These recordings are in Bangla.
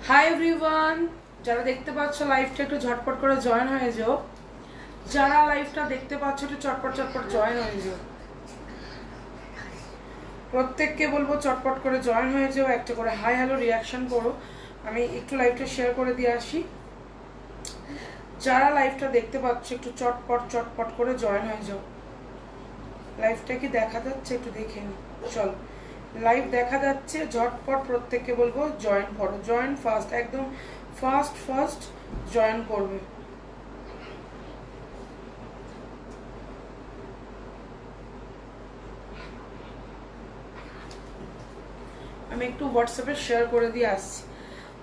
হাই এভরিওয়ান, যারা দেখতে পাচ্ছ লাইভটা একটু ঝটপট করে জয়েন হয়ে যাও। যারা লাইভটা দেখতে পাচ্ছ একটু চটপট চটপট জয়েন হয়ে যাও। প্রত্যেককে বলবো চটপট করে জয়েন হয়ে যাও, একটা করে হাই হ্যালো রিয়াকশন করো। আমি একটু লাইভটা শেয়ার করে দিয়ে আসি। যারা লাইভটা দেখতে পাচ্ছ একটু চটপট চটপট করে জয়েন হয়ে যাও। লাইভটা কি দেখা যাচ্ছে একটু দেখে নি। চল, লাইভ দেখা যাচ্ছে, ঝটপট প্রত্যেককে বলবো জয়েন করো। জয়েন ফার্স্ট, একদম ফার্স্ট জয়েন করবে। আমি একটু হোয়াটসঅ্যাপে শেয়ার করে দিয়ে আসছি।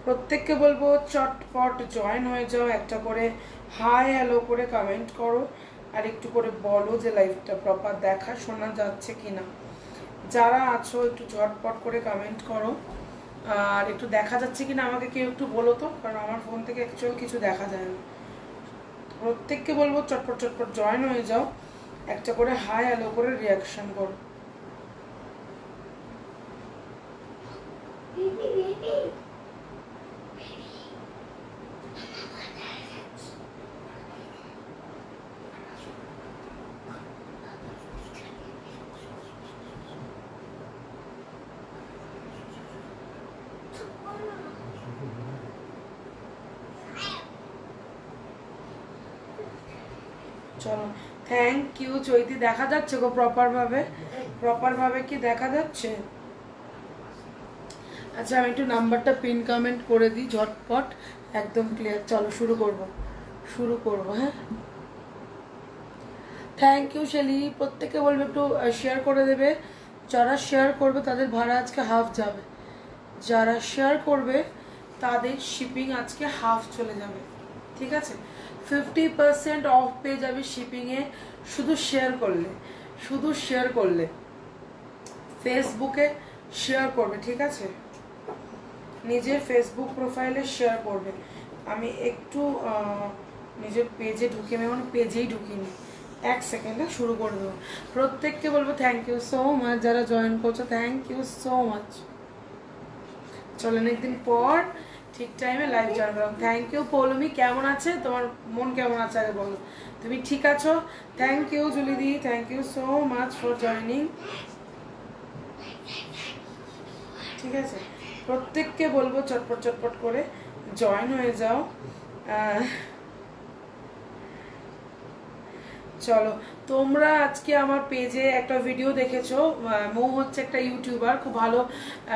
প্রত্যেককে বলবো চটপট জয়েন হয়ে যাও, একটা করে হাই হ্যালো করে কমেন্ট করো, আর একটু করে বলো যে লাইভটা প্রপার দেখা শোনা যাচ্ছে কিনা। যারা আছো একটু ঝটপট করে কমেন্ট করো, আর একটু দেখা যাচ্ছে কিনা আমাকে কেউ একটু বলো তো, কারণ আমার ফোন থেকে অ্যাকচুয়াল কিছু দেখা যায় না। প্রত্যেককে বলবো চটপট চটপট জয়েন হয়ে যাও, একটা করে হাই হ্যালো করে রিয়াকশন করো। চলো, থ্যাংক ইউ চৈতি। দেখা যাচ্ছে গো প্রপার ভাবে কি দেখা যাচ্ছে? আচ্ছা, আমি একটু নাম্বারটা পিন কমেন্ট করে দিই ঝটপট, একদম ক্লিয়ার। চলো শুরু করবো। হ্যাঁ, থ্যাংক ইউ শেলি। প্রত্যেকে বলবে একটু শেয়ার করে দেবে। যারা শেয়ার করবে তাদের ভাড়া আজকে হাফ যাবে। যারা শেয়ার করবে তাদের শিপিং আজকে হাফ চলে যাবে। ঠিক আছে, 50% অফ পেয়ে যাবে শিপিংয়ে, শুধু শেয়ার করলে ফেসবুকে শেয়ার করবে। ঠিক আছে, নিজের ফেসবুক প্রোফাইলে শেয়ার করবে। আমি একটু নিজের পেজে ঢুকে, আমি মানে পেজেই ঢুকিনি, এক সেকেন্ডে শুরু করে দেবো। প্রত্যেককে বলবো থ্যাংক ইউ সো মাচ, যারা জয়েন করছো থ্যাংক ইউ সো মাচ। চলেন, একদিন পর ঠিক টাইমে লাইভ জয়েন করলাম। Thank you Poulami. কেমন আছে তোমার মন, কেমন আছে আগে বলো? তুমি ঠিক আছো? Thank you Julidi, thank you so much for joining. ঠিক আছে, প্রত্যেককে বলবো চটপট চটপট করে জয়েন হয়ে যাও। চলো, তোমরা আজকে আমার পেজে একটা ভিডিও দেখেছো। মৌ হচ্ছে একটা ইউটিউবার, খুব ভালো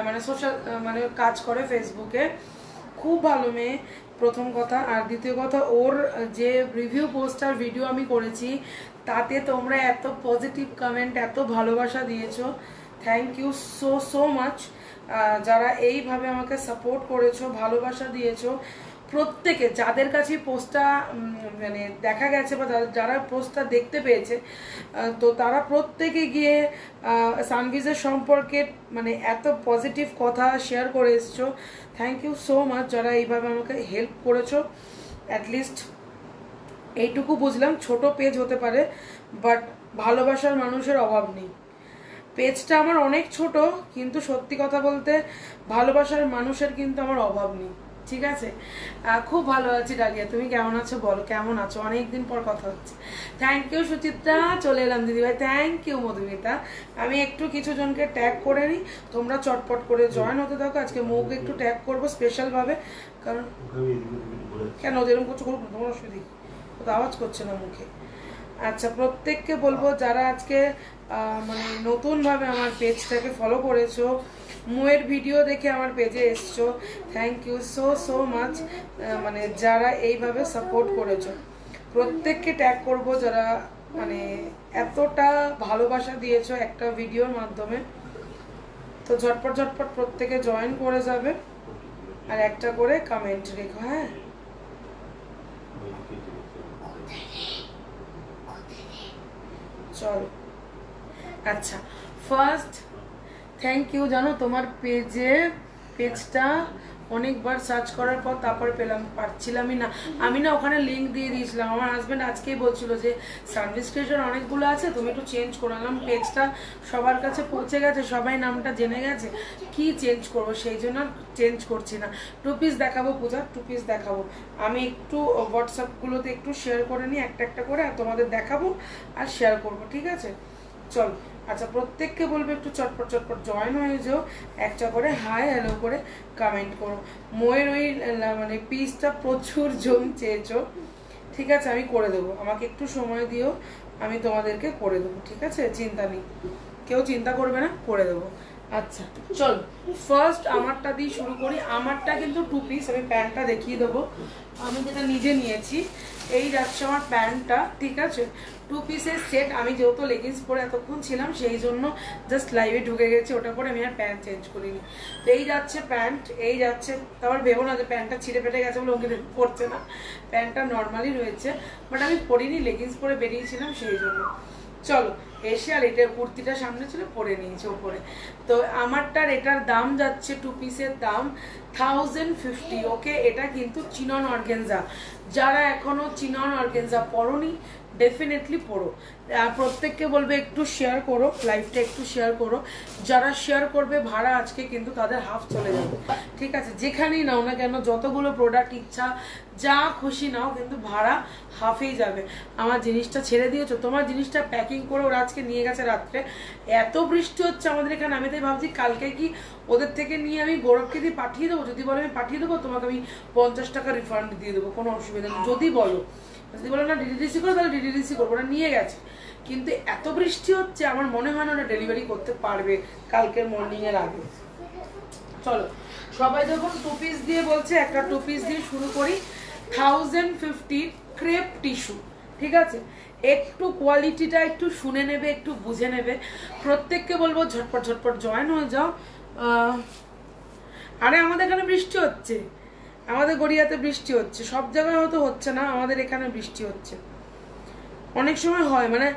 মানে সোশ্যাল মানে কাজ করে ফেসবুকে, খুব ভালো মেয়ে, প্রথম কথা। আর দ্বিতীয় কথা, ওর যে রিভিউ পোস্টার ভিডিও আমি করেছি তাতে তোমরা এত পজিটিভ কমেন্ট, এত ভালোবাসা দিয়েছো। Thank you so much. যারা এইভাবে আমাকে সাপোর্ট করেছো, ভালোবাসা দিয়েছো, প্রত্যেকে যাদের কাছে পোস্টটা মানে দেখা গেছে বা যারা পোস্টটা দেখতে পেয়েছে, তো তারা প্রত্যেকে গিয়ে সানভিজের সম্পর্কে মানে এত পজিটিভ কথা শেয়ার করে এসছো। থ্যাংক ইউ সো মাচ যারা এইভাবে আমাকে হেল্প করেছো। অ্যাটলিস্ট এইটুকু বুঝলাম, ছোট পেজ হতে পারে বাট ভালোবাসার মানুষের অভাব নেই। পেজটা আমার অনেক ছোট, কিন্তু সত্যি কথা বলতে ভালোবাসার মানুষের কিন্তু আমার অভাব নেই। ঠিক আছে, খুব ভালো আছি। ডালিয়া, তুমি কেমন আছো বলো? কেমন আছো? অনেকদিন পর কথা হচ্ছে। থ্যাংক ইউ সুচিত্রা, চলে এলাম দিদিভাই। Thank you Madhumita. আমি একটু কিছু জনকে ট্যাগ করে নিই, তোমরা চটপট করে জয়েন হতে থাকো। আজকে মৌকে একটু ট্যাগ করবো স্পেশাল ভাবে, কারণ কেন যেরকম করছো করবো, তোমার অসুবিধা তো আওয়াজ করছে না মুখে। আচ্ছা, প্রত্যেককে বলবো যারা আজকে মানে নতুনভাবে আমার পেজটাকে ফলো করেছো, মুয়ের ভিডিও দেখে আমার পেজে এসছো, থ্যাংক ইউ সো মাচ। মানে যারা এইভাবে সাপোর্ট করেছো প্রত্যেককে ট্যাগ করব, যারা মানে এতটা ভালোবাসা দিয়েছো একটা ভিডিওর মাধ্যমে। তো ঝটপট প্রত্যেকে জয়েন করে যাবে, আর একটা করে কমেন্ট রেখো। হ্যাঁ, চলো। আচ্ছা, ফার্স্ট থ্যাংক ইউ। জানো তোমার পেজটা অনেকবার সার্চ করার পর তারপর পেলাম, পারছিলামই না। আমি না ওখানে লিঙ্ক দিয়ে দিয়েছিলাম, আমার হাজব্যান্ড আজকেই বলছিল যে সার্ভিস ক্রিয়েশন অনেকগুলো আছে, তুমি একটু চেঞ্জ করলাম। পেজটা সবার কাছে পৌঁছে গেছে, সবাই নামটা জেনে গেছে, কি চেঞ্জ করব, সেই জন্য চেঞ্জ করছি না। 2 পিস দেখাবো পূজা, 2 পিস দেখাবো। আমি একটু হোয়াটসঅ্যাপগুলোতে একটু শেয়ার করে নিই একটা একটা করে, আর তোমাদের দেখাবো আর শেয়ার করব, ঠিক আছে? চল। আচ্ছা, প্রত্যেককে বলবো একটু চটপট চটপট জয়েন হয়ে যাও, একটা করে হাই হ্যালো করে কমেন্ট করো। মোয়ের ওই মানে পিসটা প্রচুর জন চেয়েছো, ঠিক আছে? আমি করে দেবো, আমাকে একটু সময় দিও, আমি তোমাদেরকে করে দেবো, ঠিক আছে? চিন্তা নেই, কেউ চিন্তা করবে না, করে দেবো। আচ্ছা চল, ফার্স্ট আমারটা দিয়ে শুরু করি। আমারটা কিন্তু 2 পিস, আমি প্যান্টটা দেখিয়ে দেবো, আমি যেটা নিজে নিয়েছি। এই যাচ্ছে আমার প্যান্টটা, ঠিক আছে? 2 পিসের সেট। আমি যেহেতু লেগিংস পরে এতক্ষণ ছিলাম, সেই জন্য জাস্ট লাইভে ঢুকে গেছি, ওটা পরে আমি আর প্যান্ট চেঞ্জ করিনি। তো এই যাচ্ছে প্যান্ট, এই যাচ্ছে। তারপর ভেবো না যে প্যান্টটা ছিঁড়ে ফেটে গেছে বলে ওকে পরছে না, প্যান্টটা নর্মালি রয়েছে, বাট আমি পরিনি, লেগিংস পরে বেরিয়েছিলাম সেই জন্য। চলো এসে, আর এটা কুর্তিটা সামনে ছিল, পরে নিয়েছে ওপরে। তো আমারটার এটার দাম যাচ্ছে 2 পিসের দাম 1050। ওকে, এটা কিন্তু চিনন অর্গেনজা। যারা এখনো চিনন অর্গেনজা পরোনি, ডেফিনেটলি পড়ো। প্রত্যেককে বলবে একটু শেয়ার করো, লাইভটা একটু শেয়ার করো। যারা শেয়ার করবে ভাড়া আজকে কিন্তু তাদের হাফ চলে যাবে, ঠিক আছে? যেখানেই নাও না কেন, যতগুলো প্রোডাক্ট ইচ্ছা যা খুশি নাও, কিন্তু ভাড়া হাফেই যাবে। আমার জিনিসটা ছেড়ে দিয়েছো, তোমার জিনিসটা প্যাকিং করে ওরা আজকে নিয়ে গেছে রাত্রে। এত বৃষ্টি হচ্ছে আমাদের এখানে, আমি তাই ভাবছি কালকে কি ওদের থেকে নিয়ে আমি গৌরবকে দিয়ে পাঠিয়ে দেবো। যদি বলো আমি পাঠিয়ে দেবো, তোমাকে আমি 50 টাকা রিফান্ড দিয়ে দেবো, কোনো অসুবিধা নেই। যদি বলো, যদি বলো না ডিডিডিসি করো, তাহলে ডিডিডিসি করবো, ওরা নিয়ে গেছে। কিন্তু এত বৃষ্টি হচ্ছে, আমার মনে হয় না ওরা ডেলিভারি করতে পারবে কালকের মর্নিং এর আগে। চলো, সবাই যখন 2 পিস দিয়ে বলছে, একটা 2 পিস দিয়ে শুরু করি। 1050 ক্রেপ টিস্যু, ঠিক আছে? একটু কোয়ালিটিটা একটু শুনে নেবে, একটু বুঝে নেবে। প্রত্যেককে বলবো ঝটপট ঝটপট জয়েন হয়ে যাও। আরে আমাদের এখানে বৃষ্টি হচ্ছে, আমাদের গড়িয়াতে বৃষ্টি হচ্ছে, সব জায়গায় হয়তো হচ্ছে না, আমাদের এখানে বৃষ্টি হচ্ছে। অনেক সময় হয়, মানে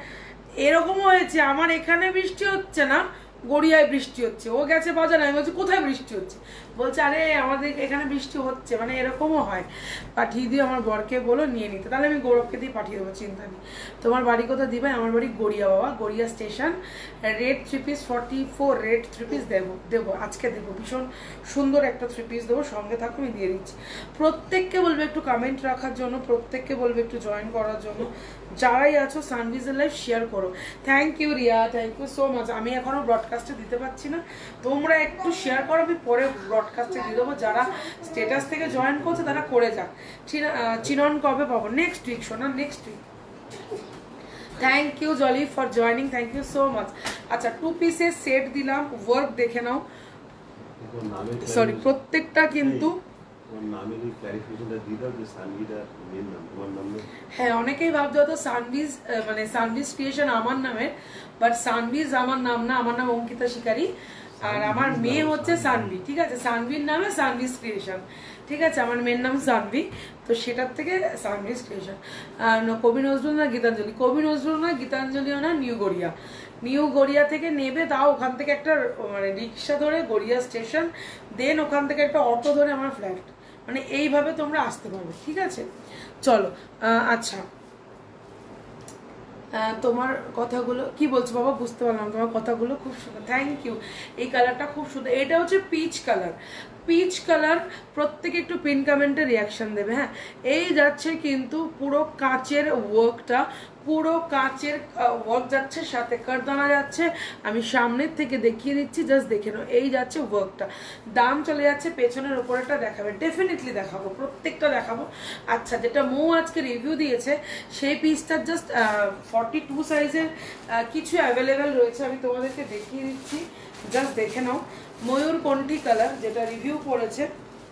এরকম হয়েছে, আমার এখানে বৃষ্টি হচ্ছে না, গড়িয়ায় বৃষ্টি হচ্ছে। ও গেছে বাজারে, আমি বলছি কোথায় বৃষ্টি হচ্ছে, বলছে আরে আমাদের এখানে বৃষ্টি হচ্ছে। মানে এরকমও হয়। পাঠিয়ে দিয়ে আমার বরকে বলো নিয়ে নিতে, তাহলে আমি গৌরবকে দিয়ে পাঠিয়ে দেবো, চিন্তা নেই। তোমার বাড়ি কোথায় দিবে? আমার বাড়ি গড়িয়া বাবা, Garia station. Red 3 piece 44, red 3 piece দেবো আজকে, দেবো ভীষণ সুন্দর একটা 3 পিস দেবো, সঙ্গে থাকো, আমি দিয়ে দিচ্ছি। প্রত্যেককে বলবে একটু কমেন্ট রাখার জন্য, প্রত্যেককে বলবে একটু জয়েন করার জন্য। যারাই আছো সানভিজের লাইভ শেয়ার করো। Thank you Riya, thank you so much. আমি এখনো ব্রডকাস্টে দিতে পারছি না, তোমরা একটু শেয়ার করো, আমি পরে ব্রডকাস্টে দিয়ে দেবো। যারা স্টেটাস থেকে জয়েন করছে তারা করে যাক। চিনন কবে পাবো? নেক্সট উইক শোনা, next week. Thank you Jolly for joining, thank you so much. আচ্ছা, 2 পিসের সেট দিলাম, ওয়ার্ক দেখে নাও। সরি, প্রত্যেকটা কিন্তু হ্যাঁ, অনেকেই ভাবছো তো সানভিজ মানে সানভিজ ক্রিয়েশন আমার নামে, বাট সানভিজ আমার নাম না, আমার নাম অঙ্কিতা শিকারি, আর আমার মেয়ে হচ্ছে সানভি, ঠিক আছে? সানভির নামে সানভিজ ক্রিয়েশন, ঠিক আছে? আমার মেয়ের নাম সানভি, তো সেটার থেকে সানভিজ ক্রিয়েশন। কবি নজরুল না গীতাঞ্জলি? কবি নজরুল না, গীতাঞ্জলিও না, নিউ গড়িয়া। নিউ গড়িয়া থেকে নেবে, তাও ওখান থেকে একটা মানে রিক্সা ধরে গড়িয়া স্টেশন, দেন ওখান থেকে একটা অটো ধরে আমার ফ্ল্যাট, মানে এইভাবে তোমরা আসতে পারবে, ঠিক আছে? চলো। আচ্ছা, তোমার কথাগুলো কি বলছো বাবা? বুঝতে পারলাম তোমার কথাগুলো, খুব সুন্দর, থ্যাংক ইউ। এই কালারটা খুব সুন্দর, এটা হচ্ছে পিচ কালার, পিচ কালার। প্রত্যেকে একটু পিন কমেন্টে রিয়াকশন দেবে, হ্যাঁ। এই যাচ্ছে কিন্তু পুরো কাচের ওয়ার্কটা, পুরো কাচের ওয়ার্ক যাচ্ছে, সাথে কারদানা যাচ্ছে। আমি সামনের থেকে দেখিয়ে দিচ্ছি, জাস্ট দেখে নাও। এই যাচ্ছে ওয়ার্কটা, দাম চলে যাচ্ছে পেছনের ওপরেটা দেখাবে, ডেফিনেটলি দেখাবো, প্রত্যেকটা দেখাবো। আচ্ছা, যেটা মৌ আজকে রিভিউ দিয়েছে, সেই পিসটার জাস্ট 42 সাইজের কিছু অ্যাভেলেবেল রয়েছে, আমি তোমাদেরকে দেখিয়ে দিচ্ছি, জাস্ট দেখে নাও। ময়ূরকণ্ঠী কালার যেটা রিভিউ পড়েছে,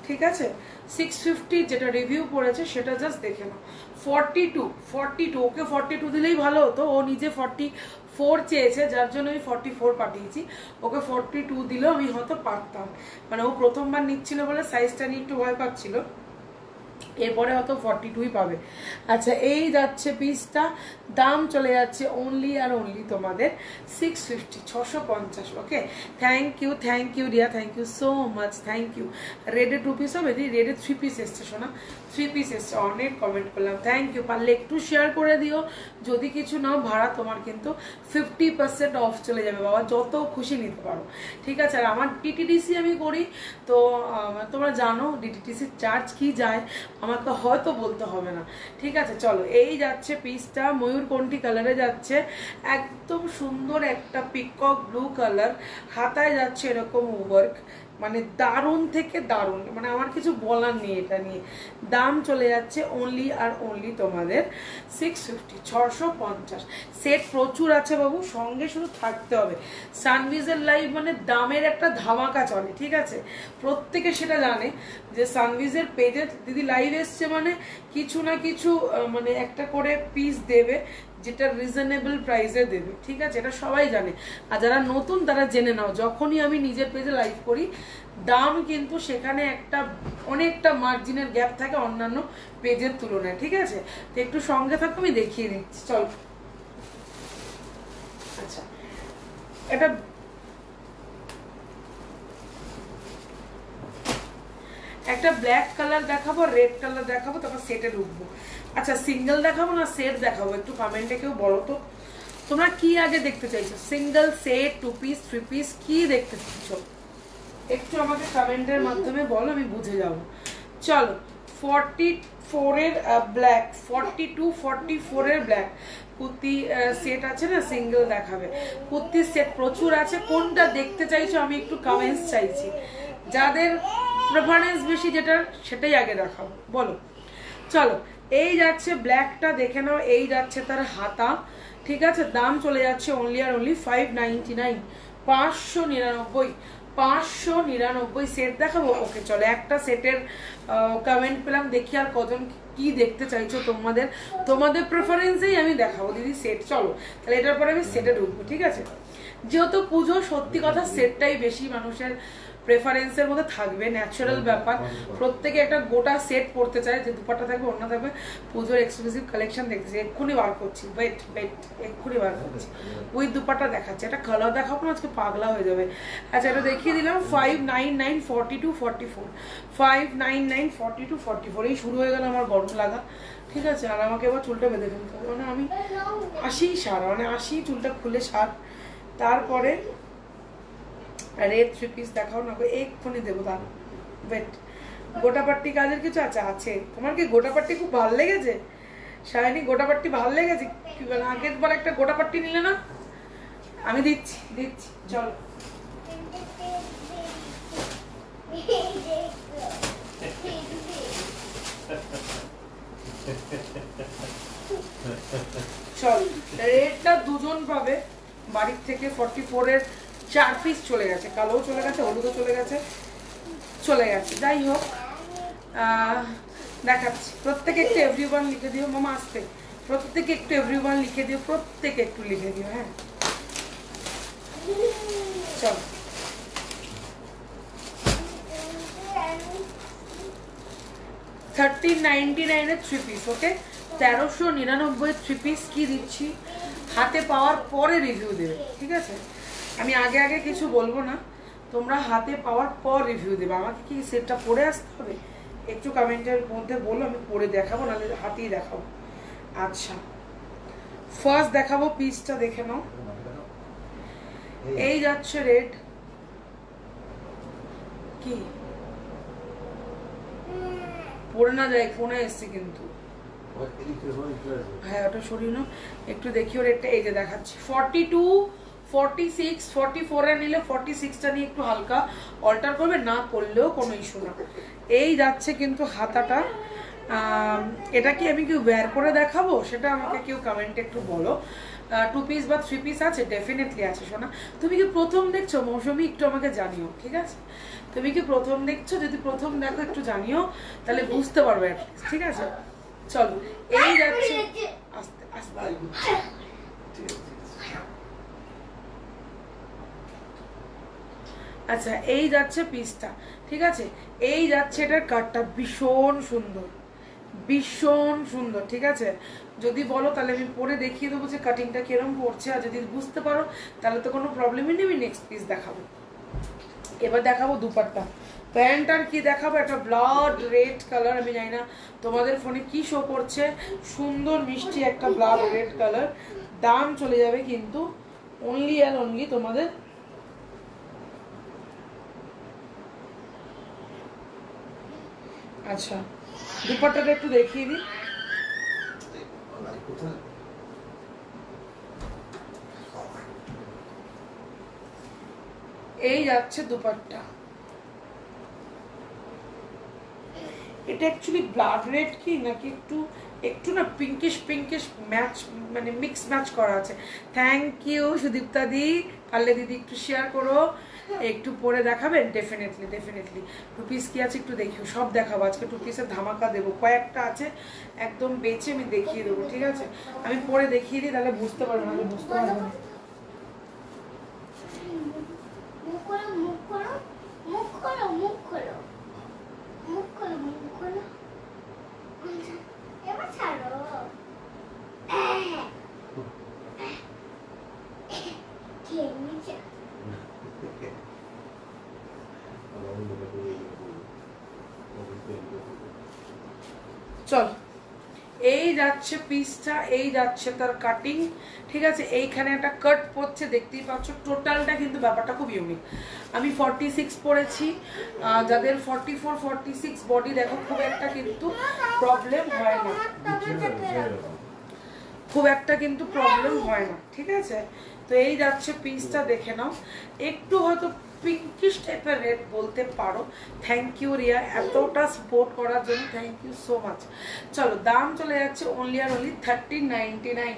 ঠিক আছে? 650 যেটা রিভিউ পড়েছে, সেটা জাস্ট দেখে নাও। 42, ওকে 42 দিলেই ভালো হতো, ও নিজে 44 চেয়েছে, যার জন্য আমি 44 পাঠিয়েছি। ওকে 42 দিলেও আমি হয়তো পারতাম, মানে ও প্রথমবার নিচ্ছিল বলে সাইজটা নিয়ে একটু ভয় পাচ্ছিল। এরপরে হয়তো 42 পাবে। আচ্ছা এই যাচ্ছে পিসটা, দাম চলে যাচ্ছে অনলি আর অনলি তোমাদের 650, 650। Okay, thank you Riya, thank you so much, thank you. রেডে 2 পিস হবে, রেডে 3 পিস এসছে শোনা, 3 পিস এসছে। অনেক কমেন্ট করলাম, থ্যাংক ইউ। পারলে একটু শেয়ার করে দিও, যদি কিছু নাও ভাড়া তোমার কিন্তু 50% অফ চলে যাবে বাবা, যত খুশি নিতে পারো, ঠিক আছে। আর আমার ডিটিডিসি আমি করি, তো তোমরা জানো ডিটিডিসির চার্জ কি যায়, আমাকে হয়তো বলতে হবে না, ঠিক আছে। চলো এই যাচ্ছে পিসটা, ময়ূরকণ্ঠী কালারে যাচ্ছে, একদম সুন্দর একটা পিকক ব্লু কালার, হাতায় যাচ্ছে এরকম ওয়ার্ক, মানে দারুণ থেকে দারুণ, মানে আমার কিছু বলার নেই এটা নিয়ে। দাম চলে যাচ্ছে অনলি আর অনলি তোমাদের 650, 650। সেট প্রচুর আছে বাবু, সঙ্গে শুধু থাকতে হবে। সানভিজের লাইভ মানে দামের একটা ধামাকা চলে, ঠিক আছে, প্রত্যেকে সেটা জানে যে সানভিজের পেজে দিদি লাইভ এসছে মানে কিছু না কিছু মানে একটা করে পিস দেবে, যেটা রিজনেবল প্রাইসে দেবে, ঠিক আছে, এটা সবাই জানে। আর যারা নতুন তারা জেনে নাও, যখনই আমি নিজের পেজে লাইভ করি দাম কিন্তু সেখানে একটা অনেকটা মার্জিনের গ্যাপ থাকে অন্যান্য পেজের তুলনায়, ঠিক আছে। তো একটু সঙ্গে থাকো, আমি দেখিয়ে দিচ্ছি, চল। আচ্ছা এটা একটা ব্ল্যাক কালার দেখাবো, রেড কালার দেখাবো, তারপর সেটে ঢুকবো। আচ্ছা সিঙ্গেল দেখাবো না সেট দেখাবো, একটু কমেন্টে কেউ বলো তো তোমরা কি আগে দেখতে চাইছো, সিঙ্গেল, সেট, 2 পিস, 3 পিস, কি দেখতে চাইছো একটু আমাকে কমেন্টের মাধ্যমে বলো, আমি বুঝে যাবো। চলো 44 এর ব্ল্যাক, 42, 44 এর ব্ল্যাক কুর্তি সেট আছে না, সিঙ্গেল দেখাবে, কুর্তির সেট প্রচুর আছে, কোনটা দেখতে চাইছো আমি একটু কমেন্টস চাইছি, যাদের প্রেফারেন্স বেশি যেটা সেটাই আগে দেখাবো বলো। চলো এই যাচ্ছে ব্ল্যাকটা, দেখে নাও, এই যাচ্ছে তার হাতা, ঠিক আছে। দাম চলে যাচ্ছে অনলি আর অনলি 599, 599, 599। সেট দেখাবো, ওকে চলো একটা সেটের কমেন্ট পেলাম, দেখি আর কজন কি দেখতে চাইছো, তোমাদের প্রেফারেন্সেই আমি দেখাবো দিদি সেট। চলো তাহলে এটার পরে আমি সেটে ঢুকবো, ঠিক আছে। যেহেতু পুজো, সত্যি কথা সেটটাই বেশি মানুষের প্রেফারেন্সের মধ্যে থাকবে, ন্যাচারাল ব্যাপার, প্রত্যেকে একটা গোটা সেট পড়তে চায়, যে দুপাট্টা থাকবে, অন্য থাকবে, পুজোর এক্সক্লুসিভ কালেকশন দেখতেছি, এক্ষুনি বার করছি, ওয়েট এক্ষুনি বার করছি, ওই দুপাট্টা দেখাচ্ছে, এটা কালার দেখাবো না আজকে পাগলা হয়ে যাবে। আচ্ছা এটা দেখিয়ে দিলাম 599, 42, 44, 599, 42, 44। এই শুরু হয়ে গেল আমার গরম লাগা, ঠিক আছে। আর আমাকে এবার চুলটা বেঁধে ফেলতে হবে, মানে আমি আসি সার, মানে আসি চুলটা খুলে সার, তারপরে রেড 3 পিস দেখাও না, এক্ষুনি দেবো, দাঁড়া ওয়েট। গোটাপাট্টি কাজের কিছু আছে, তোমার কি গোটাপাট্টি খুব ভালো লেগেছে সায়নী, গোটাপাট্টি ভালো লেগেছে, কি বলে আগের বার একটা গোটাপাট্টি নিলে না, আমি দিচ্ছি চলো। চল রেডটা দুজন পাবে বাড়ির থেকে, 44 এর 4 পিস চলে গেছে, কালোও চলে গেছে, হলুদও চলে গেছে, যাই হোক দেখাচ্ছি। প্রত্যেকে একটু এভরিওয়ান লিখে দিও, মামা আসতে, প্রত্যেকে একটু এভরিওয়ান লিখে দিও, প্রত্যেকে একটু লিখে দিও, হ্যাঁ চল। $1399 এর 3 পিস, ওকে 1399 3 পিস কি দিচ্ছি, হাতে পাওয়ার পরে রিভিউ দেবে, ঠিক আছে। আমি আগে কিছু বলবো না, তোমরা হাতে পাওয়ার পর রিভিউ দেবে। আমাকে কি সেটটা পরে আসতে হবে একটু কমেন্টের মধ্যে বলো, আমি পরে দেখাবো, নাহলে হাতেই দেখাবো। আচ্ছা ফার্স্ট দেখাবো পিসটা, দেখে নাও, এই যাচ্ছে রেড, কি পড়ে না যায়, ফোনে এসছে কিন্তু, হ্যাঁ ওটা সরিয়ে নাও একটু, দেখিও রেটটা, এই যে দেখাচ্ছি 42, 46, 44 এ নিলে 46টা নিয়ে একটু হালকা অল্টার করবে, না করলেও কোনো ইস্যু না। এই যাচ্ছে কিন্তু হাতাটা, এটা কি আমি কেউ ওয়্যার করে দেখাবো, সেটা আমাকে কেউ কমেন্টে একটু বলো। 2 পিস বা 3 পিস আছে, ডেফিনেটলি আছে শোনা। তুমি কি প্রথম দেখছো মৌসুমি, একটু আমাকে জানিও, ঠিক আছে। তুমি কি প্রথম দেখছো, যদি প্রথম দেখো একটু জানিও, তাহলে বুঝতে পারবে, ঠিক আছে। চলো এই যাচ্ছে, আস্তে আস্তে, আচ্ছা এই যাচ্ছে পিসটা, ঠিক আছে। এই যাচ্ছে এটার কাটটা ভীষণ সুন্দর, ভীষণ সুন্দর। ঠিক আছে, যদি বলো তাহলে আমি পরে দেখিয়ে দেবো যে কাটিংটা কিরম পড়ছে, আর যদি বুঝতে পারো তাহলে তো কোনো প্রবলেমই নেই, আমি নেক্সট পিস দেখাবো। এবার দেখাবো দুপাট্টা। প্যান্ট আর কি দেখাবো, একটা ব্লাড রেড কালার, আমি জানি না তোমাদের ফোনে কি শো করছে, সুন্দর মিষ্টি একটা ব্লাড রেড কালার। দাম চলে যাবে কিন্তু অনলি অ্যান্ড অনলি তোমাদের আচ্ছা দুপাট্টাটা একটু দেখিয়ে দিই। এই যাচ্ছে দুপাট্টা, এটা অ্যাকচুয়ালি ব্লাড রেড কি নাকি একটু একটু না পিঙ্কিশ পিঙ্কিশ ম্যাচ, মানে মিক্স ম্যাচ করা আছে। থ্যাংক ইউ সুদীপ্তা দি, পারলে দিদি একটু শেয়ার করো, একটু পরে দেখাবেন। Definitely definitely. টু পিস কি আছে একটু দেখিও, সব দেখাবো আজকে, টু পিসের ধামাকা দেবো, কয়েকটা আছে একদম বেছে আমি দেখিয়ে দেবো। ঠিক আছে, আমি পরে দেখিয়ে দিই, তাহলে বুঝতে পারবো না, বুঝতে পারবো না। চল, এই যাচ্ছে পিসটা, এই যাচ্ছে তার কাটিং। ঠিক আছে, এইখানে একটা কাট পড়ছে দেখতেই পাচ্ছ, টোটালটা কিন্তু ব্যাপারটা খুব ইউনিক। আমি 46 পরেছি, যাদের 44 46 বডি দেখো খুব একটা কিন্তু প্রবলেম হয় না, খুব একটা কিন্তু প্রবলেম হয় না। ঠিক আছে, তো এই যাচ্ছে পিসটা, দেখে নাও। একটু হয়তো পিঙ্কিশ টাইপের রেড বলতে পারো। থ্যাংক ইউ রিয়া, এতটা সাপোর্ট করার জন্য থ্যাংক ইউ সো মাচ। চলো, দাম চলে যাচ্ছে অনলি আর only 1399,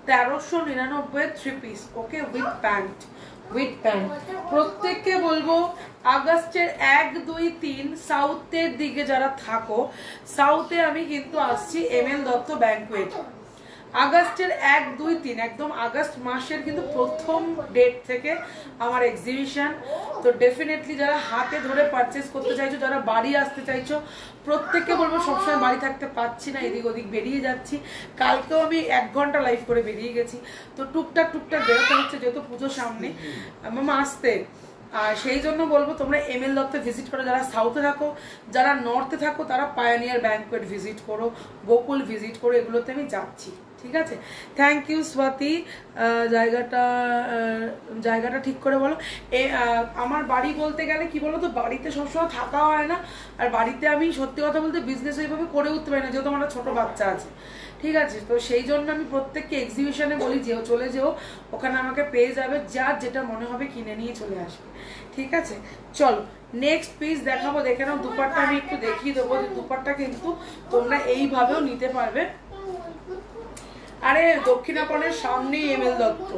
1399 three piece. Okay, with pant, with pant. প্রত্যেককে বলবো আগস্টের 1 2 3 সাউথের দিকে যারা থাকো, সাউথে আমি কিন্তু আসছি এমএল দত্ত ব্যাংকুয়েট। আগস্টের 1 2 3 একদম আগস্ট মাসের কিন্তু প্রথম ডেট থেকে আমার এক্সিবিশন। তো ডেফিনেটলি যারা হাতে ধরে পারচেস করতে চাইছো, যারা বাড়ি আসতে চাইছো, প্রত্যেককে বলবো, সবসময় বাড়ি থাকতে পারছি না, এদিক ওদিক বেরিয়ে যাচ্ছি। কালকেও আমি 1 ঘন্টা লাইভ করে বেরিয়ে গেছি, তো টুকটাক টুকটাক বেরোতে হচ্ছে যেহেতু পুজোর সামনে মামা আসতে। আর সেই জন্য বলবো তোমরা এমএল দত্তে ভিজিট করো, যারা সাউথে থাকো, যারা নর্থে থাকো তারা পায়োনিয়ার ব্যাংকুয়েট ভিজিট করো, গোকুল ভিজিট করো, এগুলোতে আমি যাচ্ছি। ঠিক আছে, থ্যাংক ইউ স্বাতি। জায়গাটা ঠিক করে বলো। আমার বাড়ি বলতে গেলে কি বলো তো, বাড়িতে সবসময় থাকা হয় না, আর বাড়িতে আমি সত্যি কথা বলতে বিজনেস ওইভাবে করে উঠতে পারি না, যেহেতু আমার ছোট বাচ্চা আছে। ঠিক আছে, তো সেই জন্য আমি প্রত্যেককে এক্সিবিশনে বলি যেও, চলে যেও, ওখানে আমাকে পেয়ে যাবে, যার যেটা মনে হবে কিনে নিয়ে চলে আসবে। ঠিক আছে, চলো নেক্সট পিস দেখাবো, দেখে নাও। দুপাট্টা আমি একটু দেখিয়ে দেবো, যে দুপাট্টা কিন্তু তোমরা এইভাবেও নিতে পারবে। আরে দক্ষিণাপনের সামনেই এমএল দত্ত,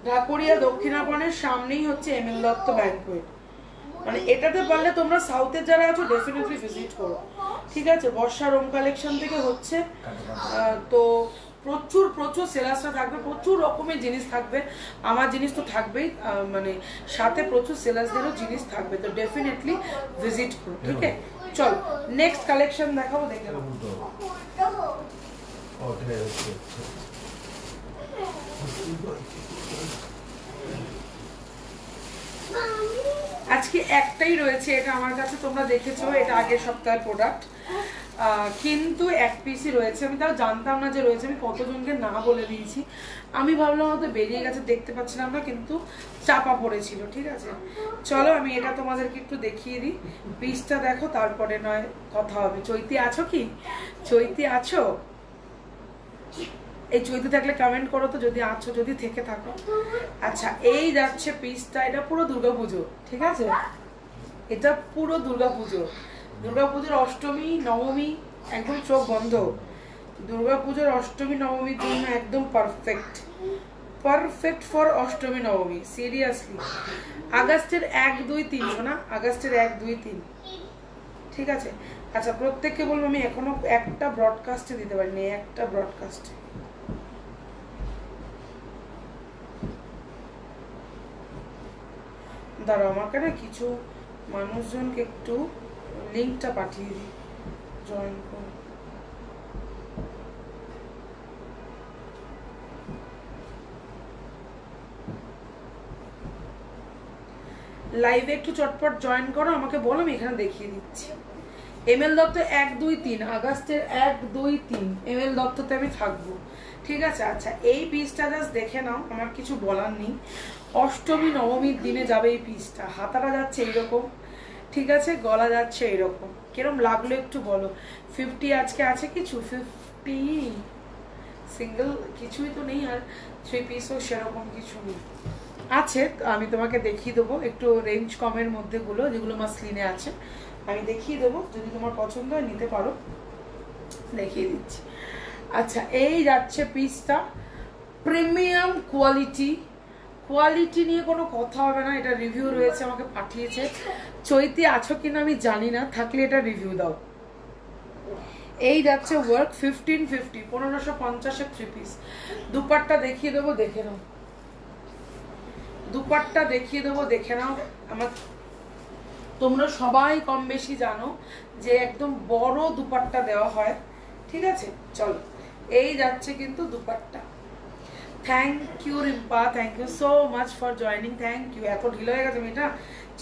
ঢাকুরিয়া দক্ষিণাপনের সামনেই হচ্ছে এমএল দত্ত ব্যাংকুয়েট। মানে এটাতে পারলে তোমরা সাউথের যারা আছো ডেফিনেটলি ভিজিট করো। ঠিক আছে, বর্ষা রোম কালেকশন থেকে হচ্ছে, তো প্রচুর প্রচুর সেলার্সরা থাকবে, প্রচুর রকমের জিনিস থাকবে, আমার জিনিস তো থাকবেই, মানে সাথে প্রচুর সেলার্সদেরও জিনিস থাকবে, তো ডেফিনেটলি ভিজিট করো। ঠিক আছে, চল নেক্সট কালেকশন দেখাবো, দেখে নাও। আজকে একটাই রয়েছে, এটা আমার কাছে তোমরা দেখেছো, এটা আগের সপ্তাহের প্রোডাক্ট, কিন্তু এক পিসই রয়েছে। আমি তাও জানতাম না যে রয়েছে, আমি কতজনকে না বলে দিয়েছি, আমি ভাবলাম হয়তো বেরিয়ে গেছে, দেখতে পাচ্ছিলাম না, কিন্তু চাপা পড়েছিল। ঠিক আছে, চলো আমি এটা তোমাদেরকে একটু দেখিয়ে দিই, পিসটা দেখো, তারপরে নয় কথা হবে। চৈতি আছো কি? চৈতি আছো? এই চৈতি থাকলে কমেন্ট করো তো, যদি আছো, যদি থেকে থাকো। আচ্ছা, এই যাচ্ছে পিসটা, এটা পুরো দুর্গাপুজো। ঠিক আছে, এটা পুরো দুর্গাপুজো, দুর্গাপুজোর অষ্টমী নবমী একদম চোখ বন্ধ, দুর্গাপুজোর অষ্টমী নবমীর জন্য একদম পারফেক্ট, পারফেক্ট ফর অষ্টমী নবমী, সিরিয়াসলি। আগস্টের 1 2 3 শোনা, আগস্টের 1 2 3। ঠিক আছে, আচ্ছা প্রত্যেককে বলবো, আমি এখনো একটা ব্রডকাস্টে দিতে পারিনি, একটা ব্রডকাস্টে। দাঁড়াও, আমাকে না কিছু মানুষজনকে একটু লিঙ্কটা পাঠিয়ে দিই, জয়েন করো। লাইভে একটু চটপট জয়েন করো, আমাকে বলো, আমি এখানে দেখিয়ে দিচ্ছি। এমএল দত্ত 1-2-3 আগস্টের 1-2-3 এমএল দত্ততে আমি থাকবো, ঠিক আছে? আচ্ছা, এই পিসটা জাস্ট দেখে নাও, আমার কিছু বলার নেই। অষ্টমী নবমীর দিনে যাবে এই পিসটা। হাতাটা যাচ্ছে এইরকম, ঠিক আছে, গলা যাচ্ছে এইরকম। কিরম লাগলো একটু বলো। 50 আজকে আছে কিছু, 50 সিঙ্গেল কিছুই তো নেই, আর 3 পিসও সেরকম কিছু নেই। আছে, আমি তোমাকে দেখিয়ে দেবো একটু রেঞ্জ কমের মধ্যে গুলো, যেগুলো মাসলিনে আছে আমি দেখিয়ে দেবো, যদি তোমার পছন্দ হয় নিতে পারো, দেখিয়ে দিচ্ছি। আচ্ছা, এই যাচ্ছে পিসটা, প্রিমিয়াম কোয়ালিটি। কোয়ালিটি নিয়ে কোনো কথা হবে না, এটা রিভিউ রয়েছে, আমাকে পাঠিয়েছে। চৈতি আছো কিনা আমি জানি না, থাকলে এটা রিভিউ দাও। এই যাচ্ছে ওয়ার্ক 1550, 1550-এর 3 পিস। দুপাট্টা দেখিয়ে দেবো, দেখে নাও। দুপাট্টা দেখিয়ে দেবো, দেখে নাও। আমার তোমরা সবাই কম বেশি জানো যে একদম বড় দুপাট্টা দেওয়া হয়, ঠিক আছে? চলো, এই যাচ্ছে কিন্তু dupatta. Thank you Rimpa, thank you so much for joining, thank you. এত ঢিলা হয়ে গেছে, আমি এটা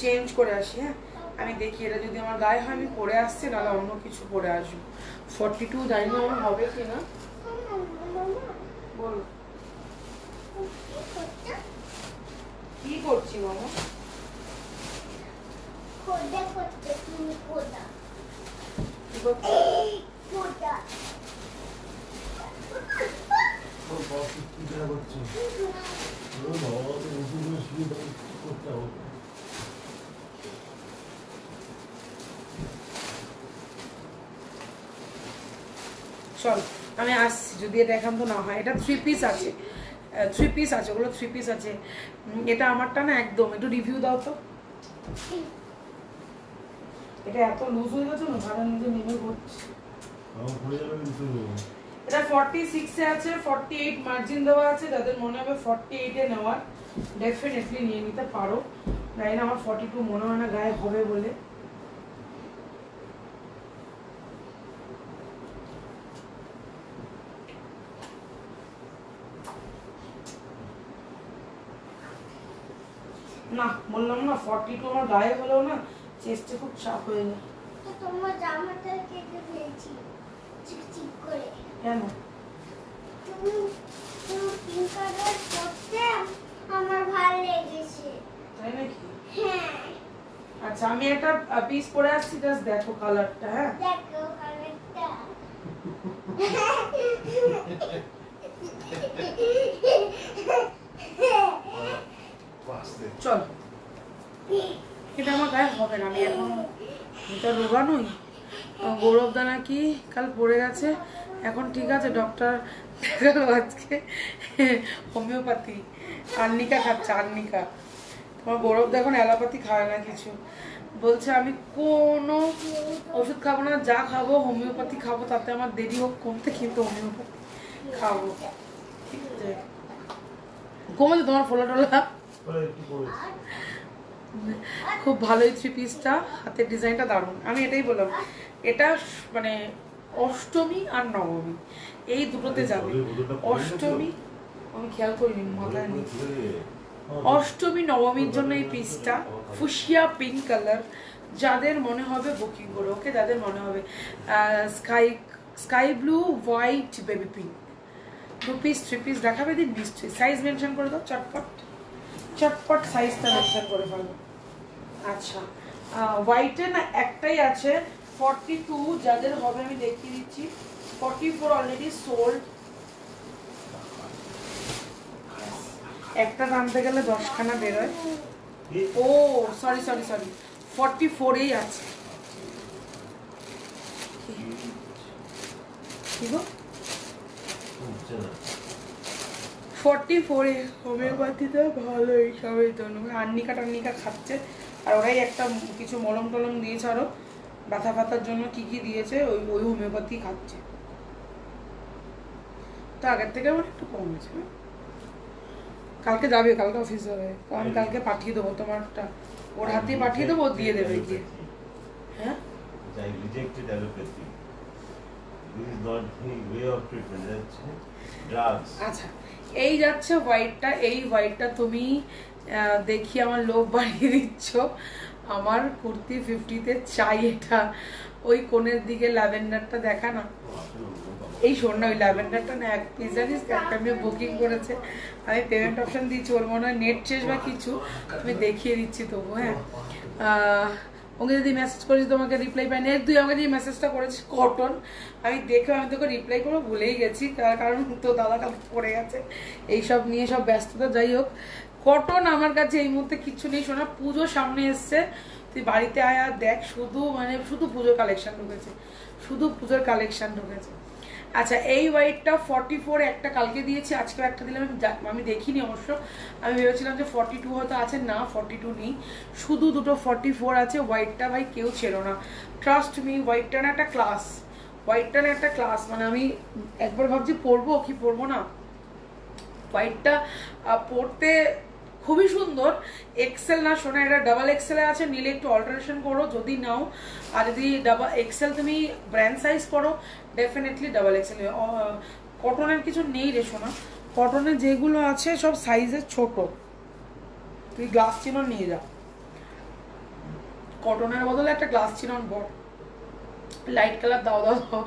চেঞ্জ করে আসি। হ্যাঁ, আমি দেখি এটা যদি আমার গায়ে হয় আমি পরে আসছি, নাহলে অন্য কিছু পরে আসবো। 42 জানি না আমার হবে কিনা, বলো কি করছি মামা? চল আমি আসছি, যদি এটা একান্ত না হয়। এটা 3 পিস আছে, 3 পিস আছে, ওগুলো 3 পিস আছে। এটা আমারটা না একদম, একটু রিভিউ দাও তো। এটা এত লুজ হয়ে গেছে না, ভাড়া নিজে নেমে পড়ছে। এটা 46 এ আছে, 48 মার্জিন দেওয়া আছে। যাদের মনে হবে 48 এ নেওয়ার, ডেফিনেটলি নিয়ে নিতে পারো। জানি না, আমার 42 মনে হয় না গায়ে হবে বলে। না, বললাম না 42 আমার গায়ে হলেও না চেস্টে খুব চাপ হয়ে যায়। তো তোমার জামাটা কেটে ফেলছি চিকচিক করে। কেন? তুমি পিঙ্ক কালার পরতে আমার ভালো লেগেছে। তাই নাকি? হ্যাঁ। আচ্ছা, আমি একটা পিস পরে আসছি, জাস্ট দেখো কালারটা। হ্যাঁ, দেখো কালারটা। চল, এটা আমার গায়ে হবে না, আমি এখন এটা রোগা নই। গৌরবদা নাকি কাল পড়ে গেছে, এখন ঠিক আছে, ডক্টর দেখালো আজকে হোমিওপ্যাথি, আর্নিকা খাচ্ছে, আর্নিকা। তোমার গৌরবদা এখন অ্যালোপ্যাথি খায় না কিছু, বলছে আমি কোনো ওষুধ খাবো না, যা খাবো হোমিওপ্যাথি খাবো, তাতে আমার দেরি হোক কমতে, কিন্তু হোমিওপ্যাথি খাবো, ঠিক আছে? কমেছে তোমার ফোলা টোলা? খুব ভালোই 3 পিসটা, হাতের ডিজাইনটা দারুণ। আমি এটাই বললাম, এটা মানে অষ্টমী আর নবমী এই দুটোতে যাবে। অষ্টমী আমি খেয়াল করিনি, মাথায় নেই। অষ্টমী নবমীর জন্য এই পিসটা ফুশিয়া পিঙ্ক কালার। যাদের মনে হবে বুকিং করো, ওকে? যাদের মনে হবে sky blue white baby pink, 2 piece 3 piece দেখাবে দিন নিশ্চয়ই। সাইজ মেনশন করে দাও, চটপট চটপট সাইজটা মেনশন করে ফেলো। আচ্ছা, হোয়াইটে না একটাই আছে, 42 যাদের হবে আমি দেখিয়ে দিচ্ছি। 44 অলরেডি সোল্ড। একটা টানতে গেলে 10খানা বেরোয়। ও সরি সরি সরি, 44-এই আছে। কি গো? 44-এ হোমিওপ্যাথিতে ভালোই সবাই তো আর্নিকা টার্নিকা খাচ্ছে, আর ওরাই একটা কিছু মলম টলম দিয়েছে, আরো ব্যথা ব্যথার জন্য কি কি দিয়েছে, ওই ওই হোমিওপ্যাথি খাচ্ছে। তো আগের থেকে আমার একটু কম হয়েছে। কালকে যাবে, কালকে অফিস যাবে, আমি কালকে পাঠিয়ে দেবো তোমারটা, ওর হাতে পাঠিয়ে দেবো, দিয়ে দেবে গিয়ে। হ্যাঁ, আচ্ছা, এই যাচ্ছে হোয়াইটটা। এই হোয়াইটটা তুমি দেখি আমার লোভ বাড়িয়ে দিচ্ছ। আমার কুর্তি 50-তে চাই এটা। ওই কোণের দিকে ল্যাভেন্ডারটা দেখা না, এই শোন না, ওই ল্যাভেন্ডারটা না এক পিস জানিস একটা মেয়ে বুকিং করেছে, আমি পেমেন্ট অপশন দিচ্ছি, ওর মনে হয় নেট শেষ বা কিছু, আমি দেখিয়ে দিচ্ছি তবু। হ্যাঁ, ওকে যদি মেসেজ করেছি তোমাকে রিপ্লাই পাইনি, তুই আমাকে যে মেসেজটা করেছিস কটন, আমি দেখে আমি তোকে রিপ্লাই করে ভুলেই গেছি, কারণ তো দাদা কালকে পড়ে গেছে এইসব নিয়ে সব ব্যস্ততা। যাই হোক, কটন আমার কাছে এই মুহূর্তে কিছু নেই শোনা। পুজো সামনে এসছে, তুই বাড়িতে আয় আর দেখ, শুধু মানে শুধু পুজোর কালেকশন ঢুকেছে, শুধু পুজোর কালেকশন ঢুকেছে। আচ্ছা, এই হোয়াইটটা 44 একটা কালকে দিয়েছি, আজকেও একটা দিলাম, আমি দেখিনি অবশ্য, আমি ভেবেছিলাম যে 42 হয়তো আছে, না 42 নেই, শুধু দুটো 44 আছে। হোয়াইটটা ভাই কেউ ছেড়ো না, ট্রাস্ট মি, হোয়াইটটা না একটা ক্লাস, হোয়াইটটা না একটা ক্লাস, মানে আমি একবার ভাবছি পরবো কি পরবো না। হোয়াইটটা পরতে খুবই সুন্দর, এক্সেল না শোনা, এটা ডাবল এক্সেল আছে, নিলে একটু অল্টারেশন করো যদি নাও, আর যদি ডাবল এক্সেল তুমি ব্র্যান্ড সাইজ করো ডেফিনেটলি ডাবল এক্সেল। কটনের কিছু নেই রে শোনা, কটনের যেগুলো আছে সব সাইজের ছোট, তুই গ্লাস চিনন নিয়ে যা, কটনের বদলে একটা গ্লাস চিনন বল, লাইট কালার দাও দাও দাও।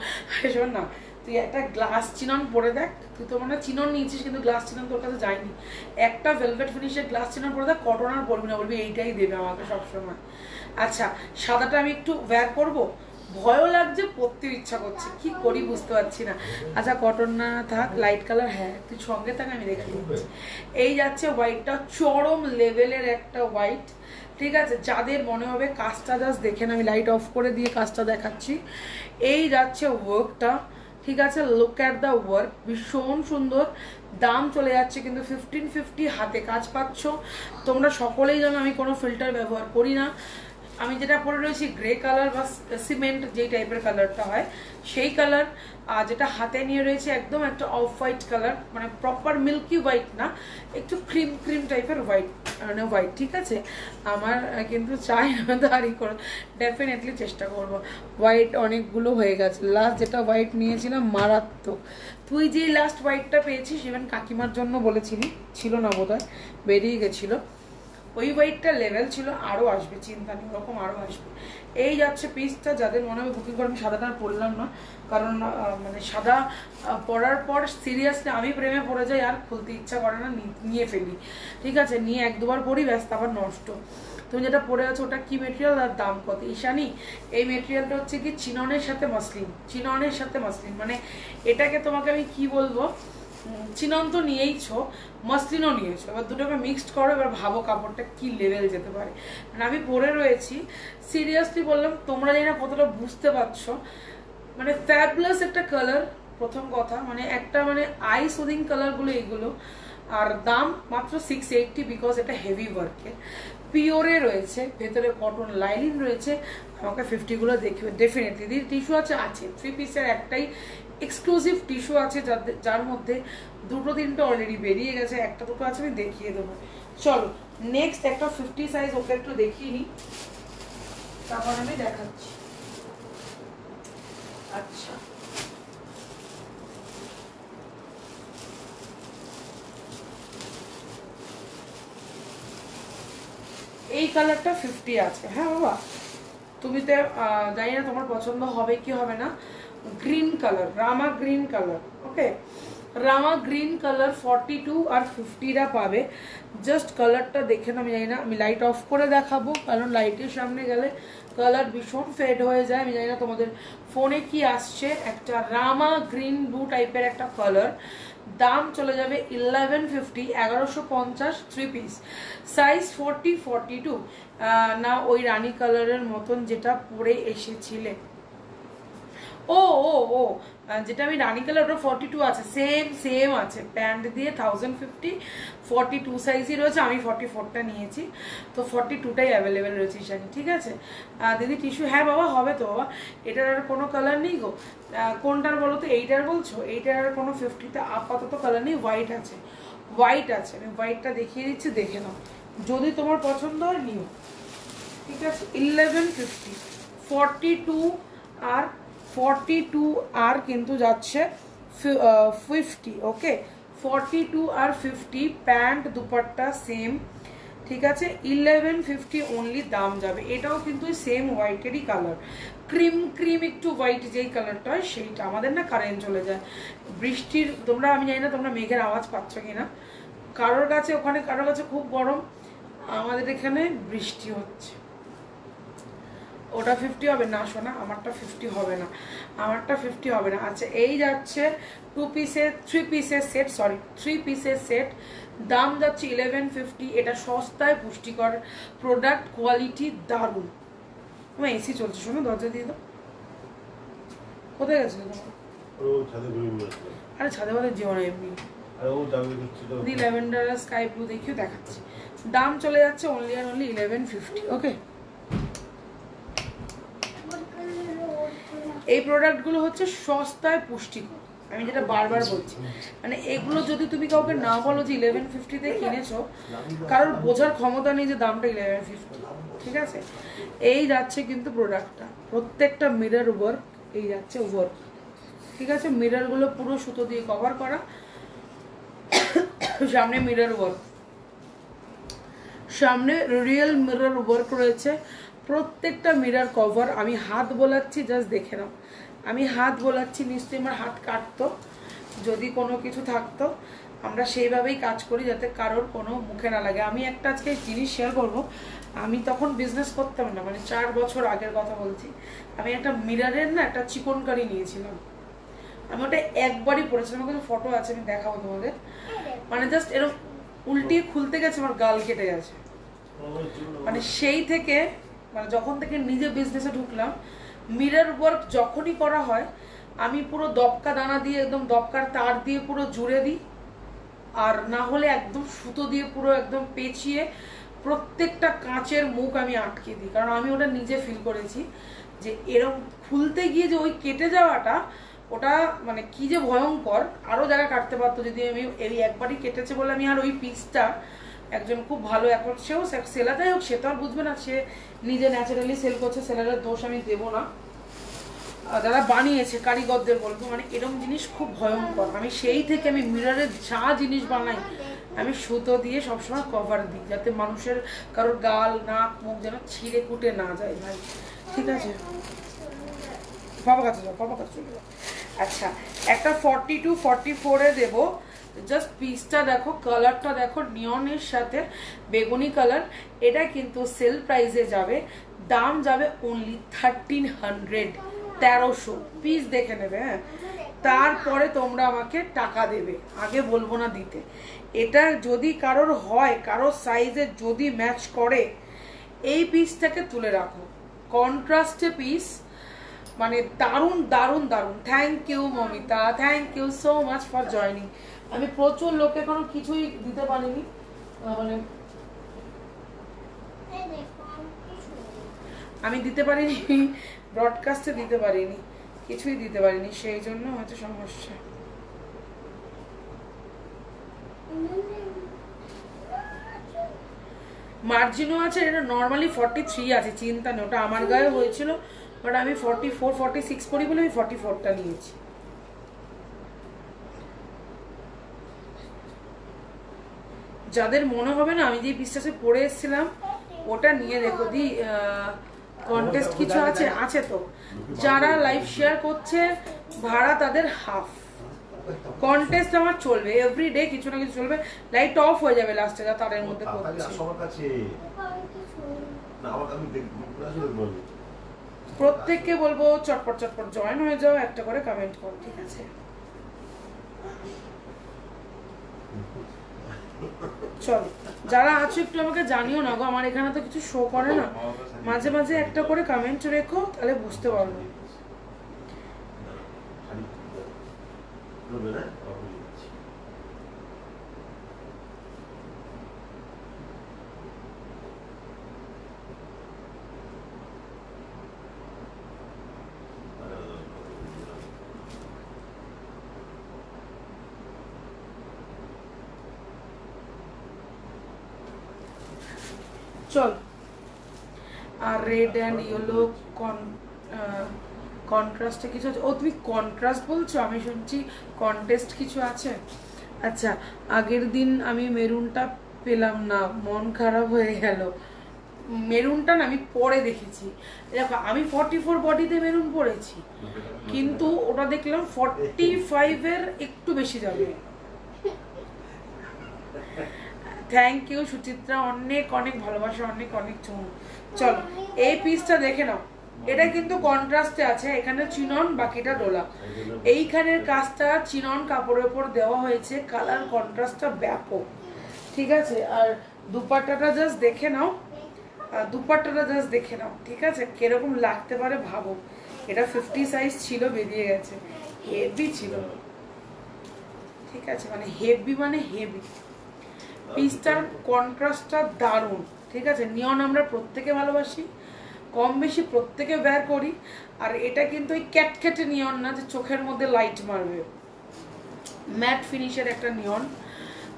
শোন না, তুই একটা গ্লাস চিনন পরে দেখ, তুই তো মানে চিনন নিয়েছিস কিন্তু গ্লাস চিনন তোর কাছে যায়নি, একটা ভেলভেট ফিনিশের গ্লাস চিনন পরে দেখ, কটন আর বলবি না, বলবি এইটাই দেবে আমাকে সবসময়। আচ্ছা, সাদাটা আমি একটু ওয়্যার করবো, ভয়ও লাগছে, পরতেও ইচ্ছা করছে, কি করি বুঝতে পারছি না। আচ্ছা, কটন না থাক, লাইট কালার, হ্যাঁ তুই সঙ্গে থাক, আমি দেখে দিচ্ছি। এই যাচ্ছে হোয়াইটটা, চরম লেভেলের একটা হোয়াইট, ঠিক আছে, যাদের মনে হবে কাজটা জাস্ট দেখেন, আমি লাইট অফ করে দিয়ে কাজটা দেখাচ্ছি। এই যাচ্ছে ওয়ার্কটা, ঠিক আছে, লুক অ্যাট দ্য ওয়ার্ক, ভীষণ সুন্দর। দাম চলে যাচ্ছে কিন্তু 1550, হাতে কাজ পাচ্ছ। তোমরা সকলেই জানো আমি কোনো ফিল্টার ব্যবহার করি না, আমি যেটা পরে রয়েছি গ্রে কালার বা সিমেন্ট যেই টাইপের কালারটা হয় সেই কালার, আর যেটা হাতে নিয়ে রয়েছে একদম একটা অফ হোয়াইট কালার, মানে প্রপার মিল্কি হোয়াইট না, একটু ক্রিম ক্রিম টাইপের হোয়াইট, মানে হোয়াইট, ঠিক আছে। আমার কিন্তু চাই না দাঁড়ি করে, ডেফিনেটলি চেষ্টা করব। হোয়াইট অনেকগুলো হয়ে গেছে, লাস্ট যেটা হোয়াইট নিয়েছিলাম মারাত্মক। তুই যে লাস্ট হোয়াইটটা পেয়েছিস ইভেন কাকিমার জন্য বলেছিলি, ছিল না বোধহয়, বেরিয়ে গেছিলো, ওই হোয়াইটটা লেভেল ছিল, আরও আসবে, চিন্তা নেই, ওরকম আরও আসবে। এই যাচ্ছে পিসটা, যাদের মনে হবে বুকিং করে, আমি সাদাটা আর পরলাম না, কারণ মানে সাদা পরার পর সিরিয়াসলি আমি প্রেমে পড়ে যাই, আর খুলতে ইচ্ছা করে না, নিয়ে ফেলি, ঠিক আছে, নিয়ে এক দুবার পরি, ব্যস্ত আবার নষ্ট। তুমি যেটা পরে আছো ওটা কি মেটেরিয়াল আর দাম কত? ঈশানী, এই মেটেরিয়ালটা হচ্ছে কি চিননের সাথে মসলিন, চিননের সাথে মসলিন, মানে এটাকে তোমাকে আমি কি বলবো, চিনন তো নিয়েইছো, মসলিনও নিয়েছো, এবার দুটোকে মিক্সড করো, এবার ভাবো কাপড়টা কি লেভেল যেতে পারে। মানে আমি পরে রয়েছি, সিরিয়াসলি বললাম, তোমরা জানি না কতটা বুঝতে পারছো, মানে ফ্যাবুলাস একটা কালার, প্রথম কথা, মানে একটা মানে আই সুদিং কালারগুলো এইগুলো, আর দাম মাত্র 680, বিকজ এটা হেভি ওয়ার্কের, পিওরে রয়েছে, ভেতরে কটন লাইনিং রয়েছে। আমাকে 50গুলো দেখবে ডেফিনেটলি। দিদি টিস্যু আছে, আছে 3 পিসের একটাই এক্সক্লুসিভ টিস্যু আছে, যার মধ্যে দুটো তিনটে অলরেডি বেরিয়ে গেছে, একটা দুটো আছে, আমি দেখিয়ে দেবো। চলো নেক্সট একটা 50 সাইজ ওকে একটু দেখিয়ে নিই, তারপর আমি দেখাচ্ছি। আচ্ছা, এই কালারটা 50 আছে। হ্যাঁ বাবা, তুমি তো জানি না তোমার পছন্দ হবে কি হবে না, গ্রিন কালার, রামা গ্রিন কালার, ওকে, রামা গ্রিন কালার 42 আর 50টা পাবে। জাস্ট কালারটা দেখে না, আমি জানি না, আমি লাইট অফ করে দেখাবো, কারণ লাইটের সামনে গেলে কালার ভীষণ ফেড হয়ে যায়। আমি জানি না তোমাদের ফোনে কি আসছে, একটা রামা গ্রিন ব্লু টাইপের একটা কালার, দাম চলে যাবে 1150, 1150, 3 পিস, সাইজ 40, 42, না ওই রানী কালারের মতন যেটা পরে এসেছিলে, ও ও ও যেটা আমি রানী কালার, ওটা 42 আছে, সেম সেম আছে, প্যান্ট দিয়ে 1050, 42 সাইজই রয়েছে, আমি 44টা নিয়েছি, তো 42টাই অ্যাভেলেবেল রয়েছে ঈশানী, ঠিক আছে। দিদি টিস্যু, হ্যাঁ বাবা হবে তো বাবা, এটার আর কোনো কালার নেই গো, কোনটার বলো তো, এইটার বলছো, এইটার আর কোনো 50তে আপাতত কালার নেই, হোয়াইট আছে, হোয়াইট আছে, আমি হোয়াইটটা দেখিয়ে দিচ্ছি, দেখে নাও, যদি তোমার পছন্দ হয় নিও, ঠিক আছে। 1150, 42 আর 42 আর কিন্তু যাচ্ছে 50, ওকে, 42 আর 50, প্যান্ট দুপাট্টা সেম, ঠিক আছে 1150 অনলি দাম যাবে। এটাও কিন্তু সেম হোয়াইটেরই কালার, ক্রিম ক্রিম একটু হোয়াইট যেই কালারটা হয় সেইটা। আমাদের না কারেন্ট চলে যায় বৃষ্টির, তোমরা আমি জানি না তোমরা মেঘের আওয়াজ পাচ্ছ কিনা, কারোর কাছে ওখানে কারোর কাছে খুব গরম, আমাদের এখানে বৃষ্টি হচ্ছে। ওটা 50 হবে না শোনা, আমারটা 50 হবে না, আমারটা 50 হবে না। আচ্ছা এই যাচ্ছে 3 পিসের সেট, সরি 3 পিসের সেট, দাম যাচ্ছে 1150। এটা সস্তায় পুষ্টিকর প্রোডাক্ট, কোয়ালিটি দারুণ। আমার এসি চলছে, শোনো দরজা দিয়ে দাও। কোথায় গেছিল তোমার? আরে ছাদে বাদে যেও না, এমনি দি ল্যাভেন্ডার স্কাই ব্লু দেখিও দেখাচ্ছি। দাম চলে যাচ্ছে অনলি আর অনলি 1150। ওকে এই প্রোডাক্টগুলো হচ্ছে সস্তায় পুষ্টিকর, আমি যেটা বারবার বলছি, মানে এগুলো যদি তুমি কাউকে না বলো যে 1150-তে কিনেছো, কারোর বোঝার ক্ষমতা নেই যে দামটা 1150। ঠিক আছে এই যাচ্ছে কিন্তু প্রোডাক্টটা, প্রত্যেকটা মিরর ওয়ার্ক, এই যাচ্ছে ওয়ার্ক। ঠিক আছে মিররগুলো পুরো সুতো দিয়ে কভার করা, সামনে মিরর ওয়ার্ক, সামনে রিয়েল মিরর ওয়ার্ক রয়েছে। প্রত্যেকটা মিরর কভার, আমি হাত বোলাচ্ছি জাস্ট দেখে নাও, আমি হাত বোলাচ্ছি, নিশ্চয়ই আমার হাত কাটতো যদি কোনো কিছু থাকতো। আমরা সেইভাবেই কাজ করি যাতে কারোর কোনো মুখে না লাগে। আমি একটা আজকে জিনিস শেয়ার করবো, আমি তখন বিজনেস করতাম না, মানে 4 বছর আগের কথা বলছি, আমি একটা মিররের না একটা চিকনকারি নিয়েছিলাম, আমি ওটা একবারই পরেছিলাম, আমার কাছে ফটো আছে আমি দেখাবো তোমাদের, মানে জাস্ট এরকম উল্টিয়ে খুলতে গেছে আমার গাল কেটে গেছে। মানে সেই থেকে, মানে যখন থেকে নিজে বিজনেসে ঢুকলাম, মিরর ওয়ার্ক যখনই করা হয় আমি পুরো দবকা দানা দিয়ে, একদম দবকার তার দিয়ে পুরো জুড়ে দিই, আর না হলে একদম সুতো দিয়ে পুরো একদম পেঁচিয়ে প্রত্যেকটা কাঁচের মুখ আমি আটকে দিই। কারণ আমি ওটা নিজে ফিল করেছি যে এরকম খুলতে গিয়ে যে ওই কেটে যাওয়াটা, ওটা মানে কি যে ভয়ঙ্কর, আরও জায়গা কাটতে পারতো যদি আমি, এই একবারই কেটেছে বলে আমি আর ওই পিসটা, একজন খুব ভালো এখন সেও সেলারটাই হোক, সে তো আর বুঝবে না, সে নিজে ন্যাচারালি সেল করছে, সেলারের দোষ আমি দেবো না, যারা বানিয়েছে কারিগরদের বলবো, মানে এরকম জিনিস খুব ভয়ঙ্কর। আমি সেই থেকে আমি মিররের যা জিনিস বানাই আমি সুতো দিয়ে সবসময় কভার দিই, যাতে মানুষের কারোর গাল নাক মুখ যেন ছিঁড়ে কুটে না যায় ভাই। ঠিক আছে বাবা কাছে যাও, বাবা কাছে চলে যাও। আচ্ছা একটা 42-44-এ দেবো, জাস্ট পিসটা দেখো, কালারটা দেখো, নিয়নের সাথে বেগুনি কালার। এটা কিন্তু সেল প্রাইসে যাবে, দাম যাবে অনলি 1300, 1300 পিস দেখে নেবে। হ্যাঁ তারপরে তোমরা আমাকে টাকা দেবে, আগে বলবো না দিতে। এটা যদি কারোর হয়, কারোর সাইজে যদি ম্যাচ করে, এই পিসটাকে তুলে রাখো, কন্ট্রাস্টে পিস, মানে দারুণ দারুণ দারুণ। Thank you Mamita, thank you so much for joining. আমি প্রচুর লোকে এখনো কিছুই দিতে পারিনি, মানে আমি দিতে পারিনি, ব্রডকাস্টে দিতে পারিনি, কিছুই দিতে পারিনি, সেই জন্য হয়তো সমস্যা। মার্জিনও আছে, এটা নর্মালি 43 আছে, চিন্তা নেই, ওটা আমার গায়ে হয়েছিল, বাট আমি 44-46 পরি বলে আমি 44টা নিয়েছি। যাদের মনে হবে না আমি যে পিসটা পরে এসেছিলাম ওটা নিয়ে দেখো দি, কন্টেস্ট কিছু আছে, আছে তো, যারা লাইভ শেয়ার করছে ভাড়া তাদের হাফ, কন্টেস্ট আমার চলবে এভরিডে, কিছু না কিছু চলবে, লাইট অফ হয়ে যাবে লাস্টে যা তারের মধ্যে করছে। প্রত্যেককে বলবো চটপট চটপট জয়েন হয়ে যাও, একটা করে কমেন্ট করো, ঠিক আছে? চলো যারা আছো একটু আমাকে জানিও না গো, আমার এখানে তো কিছু শো করে না, মাঝে মাঝে একটা করে কমেন্ট রেখো, তাহলে বুঝতে পারবো। চল আর রেড অ্যান্ড ইয়েলো কন্ট্রাস্টে কিছু আছে? ও তুমি কন্ট্রাস্ট বলছো, আমি শুনছি কন্টেস্ট কিছু আছে। আচ্ছা আগের দিন আমি মেরুনটা পেলাম না, মন খারাপ হয়ে গেল। মেরুনটা না আমি পরে দেখেছি, দেখো আমি 44 বডিতে মেরুন পরেছি, কিন্তু ওটা দেখলাম 45-এর একটু বেশি যাবে। থ্যাংক ইউ সুচিত্রা, অনেক অনেক ভালোবাসা, অনেক অনেক চুমু। চলো এই পিসটা দেখে নাও, এটা কিন্তু কন্ট্রাস্টে আছে, এখানে চিনন বাকিটা ডোলা। এইখানের কাজটা চিনন কাপড়ের উপর দেওয়া হয়েছে, কালার কন্ট্রাস্টটা ব্যাপক, ঠিক আছে। আর দুপাট্টাটা জাস্ট দেখে নাও, দুপাট্টাটা জাস্ট দেখে নাও, ঠিক আছে, কিরকম লাগতে পারে ভাবো। এটা 50 সাইজ ছিল, বেরিয়ে গেছে, হেভি ছিল, ঠিক আছে, মানে হেভি মানে হেভি। পিসটার কন্ট্রাস্টটা দারুণ, ঠিক আছে। নিয়ন আমরা প্রত্যেকে ভালোবাসি, কম বেশি প্রত্যেকে বের করি। আর এটা কিন্তু ওই ক্যাটক্যাটে নিয়ন না যে চোখের মধ্যে লাইট মারবে, ম্যাট ফিনিশের একটা নিয়ন।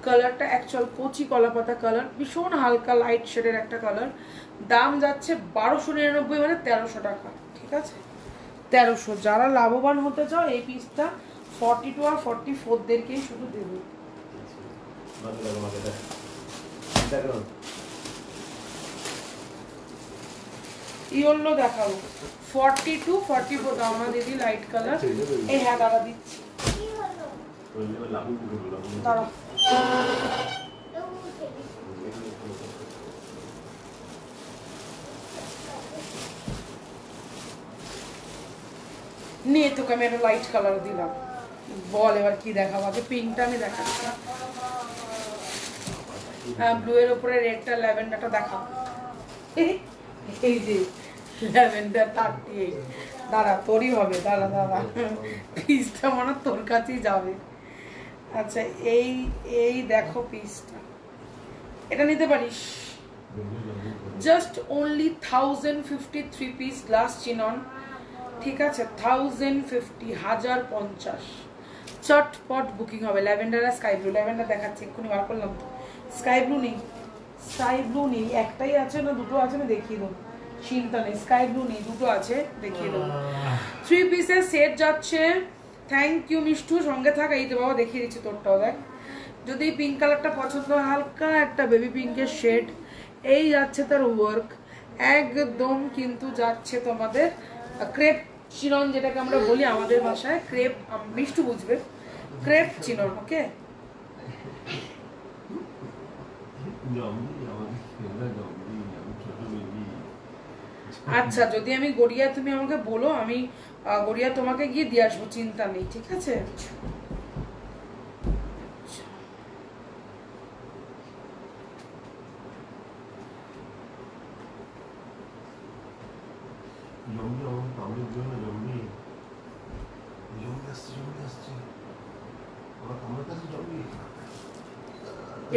কালারটা অ্যাকচুয়াল কচি কলাপাতা কালার, ভীষণ হালকা লাইট শেডের একটা কালার। দাম যাচ্ছে 1299, মানে 1300 টাকা, ঠিক আছে, 1300। যারা লাভবান হতে চাও এই পিসটা 42 আর 44দেরকেই শুধু দেবো। ইয়েলো দেখাবো, 42 44 দাও না দিদি, লাইট কালার। এই হ্যাঁ দাদা দিচ্ছি, দাঁড়া। নিয়ে তোকে আমি একটা লাইট কালার দিলাম, বল এবার কি দেখাবো। আগে পিঙ্কটা আমি দেখাচ্ছি, হ্যাঁ ব্লু এর উপরে রেডটা, ল্যাভেন্ডারটা দেখাও। এই যে ল্যাভেন্ডার 38, দাঁড়া তোরই হবে, দাঁড়া দাঁড়া, পিসটা মনে তোর কাছেই যাবে। আচ্ছা এই এই দেখো পিসটা, এটা নিতে পারিস, just only 1053 piece glass chinon, ঠিক আছে, 1050, 1050। চটপট বুকিং হবে। ল্যাভেন্ডার আর স্কাই ব্লু, ল্যাভেন্ডার দেখাচ্ছি এক্ষুনি বার করলাম তো। স্কাই ব্লু নেই, স্কাই ব্লু নেই, একটাই আছে না দুটো আছে, আমি দেখিয়ে দেবো, চিন্তা নেই। স্কাই ব্লু নেই, দুটো আছে, দেখিয়ে দেবো। 3 পিসের সেট যাচ্ছে। থ্যাংক ইউ মিষ্টু, সঙ্গে থাক। এই তো বাবা দেখিয়ে দিচ্ছি তোরটাও দেখ, যদি পিঙ্ক কালারটা পছন্দ হয়, হালকা একটা বেবি পিঙ্কের শেড, এই যাচ্ছে তার ওয়ার্ক একদম, কিন্তু যাচ্ছে তোমাদের ক্রেপ চিনন, যেটাকে আমরা বলি আমাদের ভাষায় ক্রেপ, মিষ্টু বুঝবে, ক্রেপ চিনন, ওকে। আচ্ছা যদি আমি গড়িয়া, তুমি আমাকে বলো, আমি গড়িয়া তোমাকে গিয়ে দিয়ে আসবো, চিন্তা নেই, ঠিক আছে।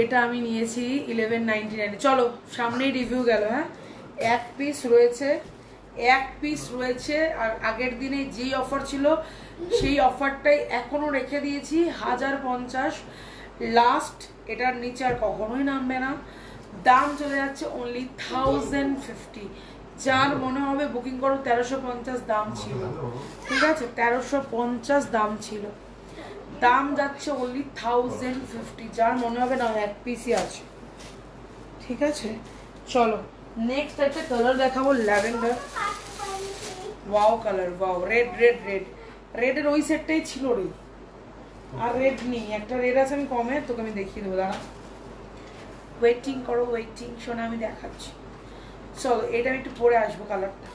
এটা আমি নিয়েছি 1199। চলো সামনেই রিভিউ গেল, হ্যাঁ এক পিস রয়েছে, এক পিস রয়েছে। আর আগের দিনে যেই অফার ছিল সেই অফারটাই এখনো রেখে দিয়েছি, 1050 লাস্ট, এটার নিচে আর কখনোই নামবে না। দাম চলে যাচ্ছে অনলি 1050। যার মনে হবে বুকিং করো, 1350 দাম ছিল, ঠিক আছে, 1350 দাম ছিল, দাম যাচ্ছে অনলি 1050। যার মনে হবে না এক পিসই আছে, ঠিক আছে। চলো নেক্সট একটা কালার দেখাবো, lavender. Wow colour, wow, red red red, রেডের ওই সেটটাই ছিল রে, আর রেড নেই, একটা রেড আছে, আমি কমে তোকে আমি দেখিয়ে দেবো, দাঁড়া ওয়েটিং করো, ওয়েটিং, শোনা আমি দেখাচ্ছি। চলো এটা আমি একটু পরে আসবো কালারটা।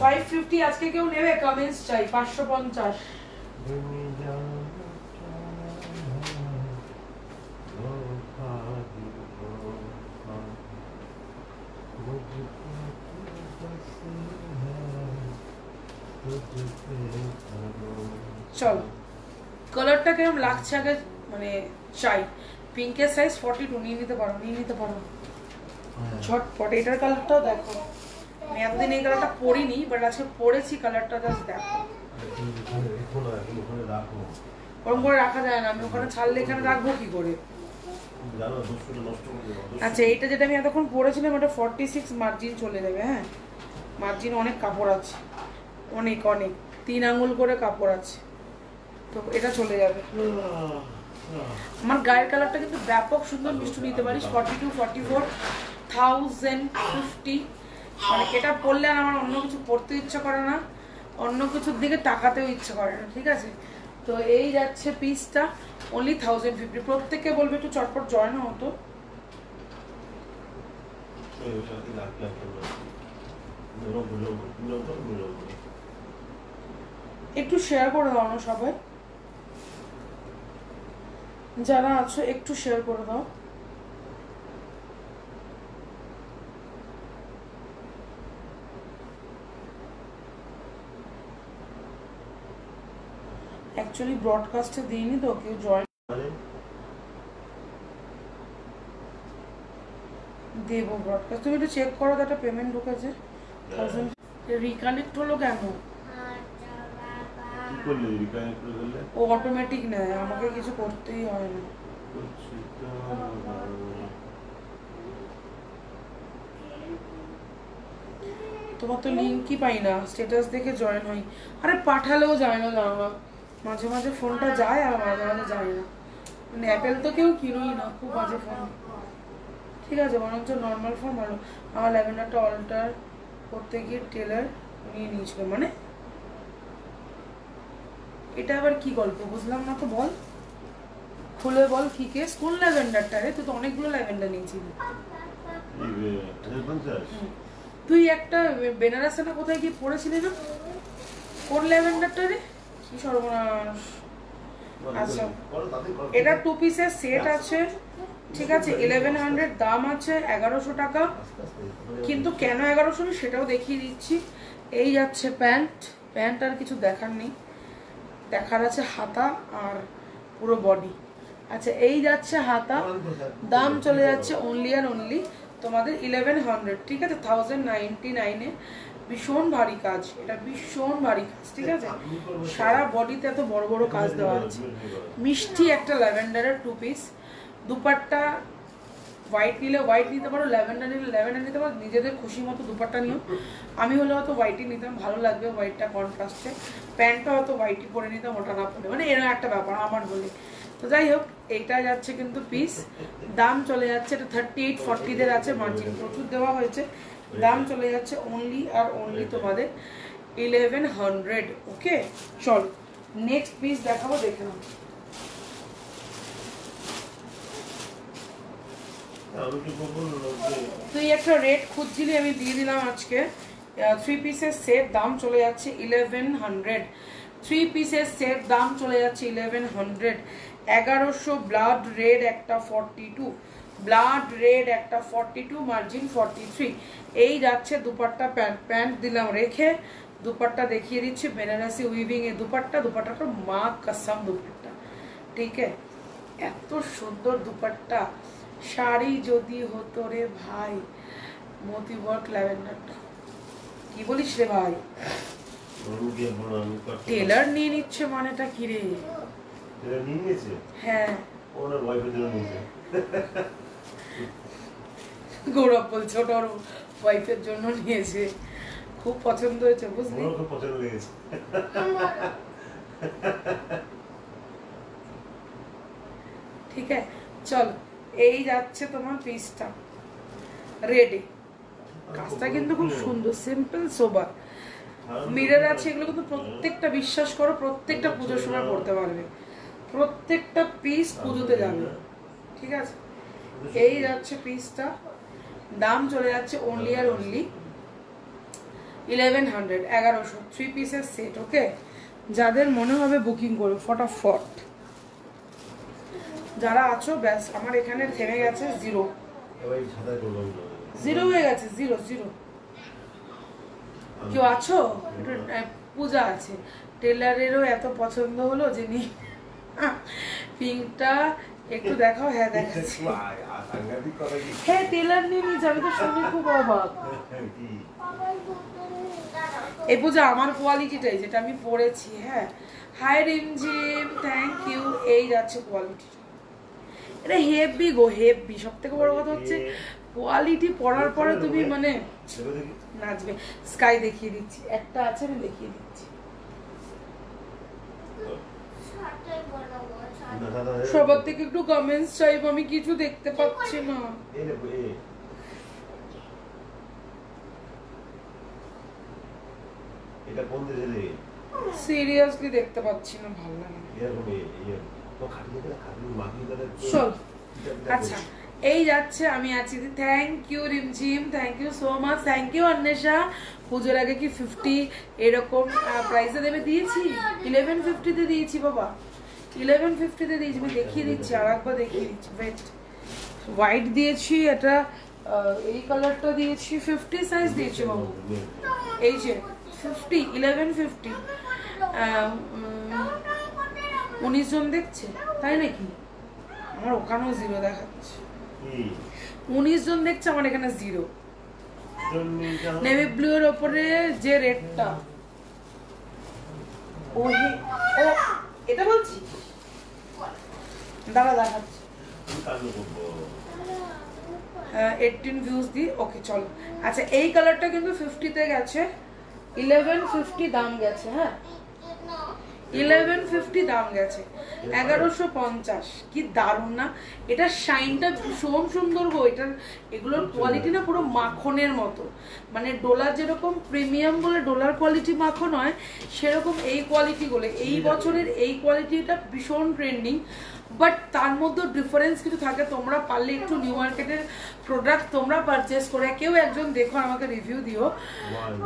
$550 আজকে কেউ নেবে? কমেন্টস চাই, 550। চলো কালারটা কিরকম লাগছে আগে মানে চাই। পিঙ্কের সাইজ 42, নিয়ে নিতে পারো, নিয়ে নিতে পারো ঝটপট। এটার কালারটাও দেখো, আমি এতদিন এই কালারটা পরিনি, বাট আজকে পরেছি, কালারটা জাস্ট দেখো। ওরকম করে রাখা যায় না, আমি ওখানে ছাড়লে এখানে রাখবো কি করে? আচ্ছা, এইটা যেটা আমি এতক্ষণ পরেছিলাম ওটা 46 মার্জিন চলে যাবে। হ্যাঁ, মার্জিন অনেক কাপড় আছে, অনেক অনেক 3 আঙ্গুল করে কাপড় আছে, তো এটা চলে যাবে। আমার গায়ের কালারটা কিন্তু ব্যাপক সুন্দর, মিষ্টি নিতে পারিস 42 44 1050। মানে এটা পরলে আর আমার অন্য কিছু পরতে ইচ্ছা করে না, অন্য কিছুর দিকে তাকাতেও ইচ্ছা করে না, ঠিক আছে। তো এই যাচ্ছে পিসটা অনলি 1050। প্রত্যেককে বলবে একটু চটপট জয়েন হতো। একটু শেয়ার করে দাও না সবাই, যারা আছো একটু শেয়ার করে দাও। অ্যাকচুয়ালি ব্রডকাস্টে দিইনি তো, কেউ জয়েন দেবো ব্রডকাস্ট। তুমি একটু চেক করো তো, একটা পেমেন্ট ঢুকেছে 1000। রিকানেক্ট হলো কেন? ও অটোমেটিক নেয়, আমাকে কিছু করতেই হয় না। তোমার তো লিঙ্কই পাই না, স্ট্যাটাস দেখে জয়েন হই। আরে পাঠালেও যায় না, জানো না, মাঝে মাঝে ফোনটা যায় আর মাঝে মাঝে যায় না। মানে অ্যাপেল তো কেউ কিনোই না, খুব বাজে ফোন। ঠিক আছে, বরঞ্চ নর্মাল ফোন ভালো। আমার ল্যাভেন্ডারটা অল্টার করতে গিয়ে টেলার নিয়ে নিয়েছিল। মানে এটা আবার কি গল্প বুঝলাম না তো, বল খুলে বল কি কেস। কোন ল্যাভেন্ডারটা রে? তুই তো অনেকগুলো ল্যাভেন্ডার নিয়েছিলি। তুই একটা বেনারসে না কোথায় গিয়ে পড়েছিলি না? কোন ল্যাভেন্ডারটা রে? কি সর্বনাশ। আচ্ছা, এটা 2 পিসের সেট আছে, ঠিক আছে। 1100 দাম আছে, 1100 টাকা। কিন্তু কেন 1100 সেটাও দেখিয়ে দিচ্ছি। এই যাচ্ছে প্যান্ট, প্যান্ট আর কিছু দেখার নেই, দেখার আছে হাতা আর পুরো বডি। আচ্ছা, এই যাচ্ছে হাতা, দাম চলে যাচ্ছে অনলি আর অনলি তোমাদের 1100, ঠিক আছে। 1099-এ। ভীষণ ভারী কাজ, এটা ভীষণ ভারী কাজ, ঠিক আছে। সারা বডিতে এত বড় বড় কাজ দেওয়া আছে। মিষ্টি একটা ল্যাভেন্ডারের 2 পিস। দুপাট্টা হোয়াইট নিলে হোয়াইট নিতে পারো, ল্যাভেন্ডার নিলে ল্যাভেন্ডার নিতে পারো, নিজেদের খুশি মতো দুপাট্টা নিও। আমি হলে হয়তো হোয়াইটই নিতাম, ভালো লাগবে হোয়াইটটা কন্ট্রাস্টে। প্যান্টটা হয়তো হোয়াইটই পরে নিতাম, ওটা না পরে, মানে এরকম একটা ব্যাপার আমার বলে। তো যাই হোক, এইটা যাচ্ছে কিন্তু পিস, দাম চলে যাচ্ছে, এটা 38-40 আছে, মার্জিন প্রচুর দেওয়া হয়েছে। দাম চলে যাচ্ছে অনলি আর অনলি তোমাদের 1100। ওকে, চল নেক্সট পিস দেখাবো, দেখে নাও। তুই একটা রেট খুঁজছিলি, আমি দিয়ে দিলাম আজকে। 3 পিসের সেট, দাম চলে যাচ্ছে 1100। 3 পিসের সেট, দাম চলে যাচ্ছে 1100। 1100। ব্লাড রেড একটা 42, ব্লাড রেড একটা 42, মার্জিন 43। এই যাচ্ছে দুপাট্টা প্যান্ট, প্যান্ট দিলাম রেখে, দুপাট্টা দেখিয়ে দিচ্ছি। বেনারসি উইভিং এর দুপাট্টা, দুপাট্টাটা মা কসম দুপাট্টা, ঠিক আছে। এত সুন্দর দুপাট্টা, শাড়ি যদি হতো রে ভাই। মোতি ওয়ার্ক ল্যাভেন্ডারটা, কি বলিস রে ভাই? টেলার নিয়ে নিচ্ছে মানেটা কি রে? হ্যাঁ, গৌরব বলছে ওটা ওর ওয়াইফের জন্য নিয়েছে, খুব পছন্দ হয়েছে, বুঝলি? ঠিক আছে, চল এই যাচ্ছে তোমার পিসটা রেডি। কাজটা কিন্তু খুব সুন্দর, সিম্পল সোবার। মিরর আছে, এগুলো কিন্তু প্রত্যেকটা, বিশ্বাস করো, প্রত্যেকটা পুজোর সময় পড়তে পারবে, প্রত্যেকটা পিস পুজোতে যাবে, ঠিক আছে। এই যাচ্ছে পিসটা, দাম চলে যাচ্ছে অনলি আর অনলি 1100, 1100। 3 পিসের সেট, ওকে। যাদের মনে হবে বুকিং করবে ফটাফট, যারা আছো। ব্যাস, আমার এখানে থেমে গেছে, জিরো জিরো হয়ে গেছে, জিরো জিরো। কেউ আছো? পূজা আছে, টেলারেরও এত পছন্দ হলো যে পিঙ্কটা একটু দেখাও। হ্যাঁ দেখাচ্ছি, হ্যাঁ টেলার নিয়ে নিয়েছে, আমি তো শুনে খুব অবাক। এই পূজা আমার কোয়ালিটিটাই, যেটা আমি পরেছি। হ্যাঁ, হাই রিমঝিম, থ্যাংক ইউ। এই যাচ্ছে কোয়ালিটি, এটা হেভি গো, হেভি। সব থেকে বড় কথা হচ্ছে কোয়ালিটি পরার পরে তুমি মানে নাচবে। স্কাই দেখিয়ে দিচ্ছি, একটা আছে আমি দেখিয়ে দিচ্ছি। সবার থেকে একটু কমেন্টস চাইবো, আমি কিছু দেখতে পাচ্ছি না। এটা কোন দেশে? সিরিয়াসলি দেখতে পাচ্ছি না, ভালো লাগে না। চল আচ্ছা, এই যাচ্ছে, আমি আছি। Thank you Rimjhim, thank you so much, thank you Anwesha. পুজোর আগে কি 50 এরকম প্রাইসে দেবে? দিয়েছি 1150-তে দিয়েছি বাবা, 1150-তে দিয়েছি। আমি দেখিয়ে দিচ্ছি, আর একবার দেখিয়ে দিচ্ছি। ওয়েট, হোয়াইট দিয়েছি, এটা এই কালারটা দিয়েছি, 50 সাইজ দিয়েছি বাবু। এই যে 50, 1150। 19 জন দেখছে, তাই নাকি? আমার ওখানেও 0 দেখাচ্ছে। 19 জন দেখছে, আমার এখানে 0। নেভি ব্লু এর উপরে যে রেডটা, ও এটা বলছি, দাঁড়া দেখাচ্ছি। 18 ভিউজ দি, ওকে চলো। আচ্ছা, এই কালারটা কিন্তু 50-তে গেছে, 1150 দাম গেছে। হ্যাঁ, 1150 দাম গেছে, 1150। কি দারুণ না? এটা শাইনটা ভীষণ সুন্দর গো। এটার এগুলোর কোয়ালিটি না পুরো মাখনের মতো, মানে ডোলার যেরকম প্রিমিয়াম বলে ডোলার কোয়ালিটি মাখন হয়, সেরকম এই কোয়ালিটি বলে। এই বছরের এই কোয়ালিটিটা ভীষণ ট্রেন্ডিং, বাট তার মধ্যে ডিফারেন্স কিছু থাকে। তোমরা পারলে একটু নিউ মার্কেটের প্রোডাক্ট তোমরা পারচেস করে কেউ একজন দেখো, আমাকে রিভিউ দিও।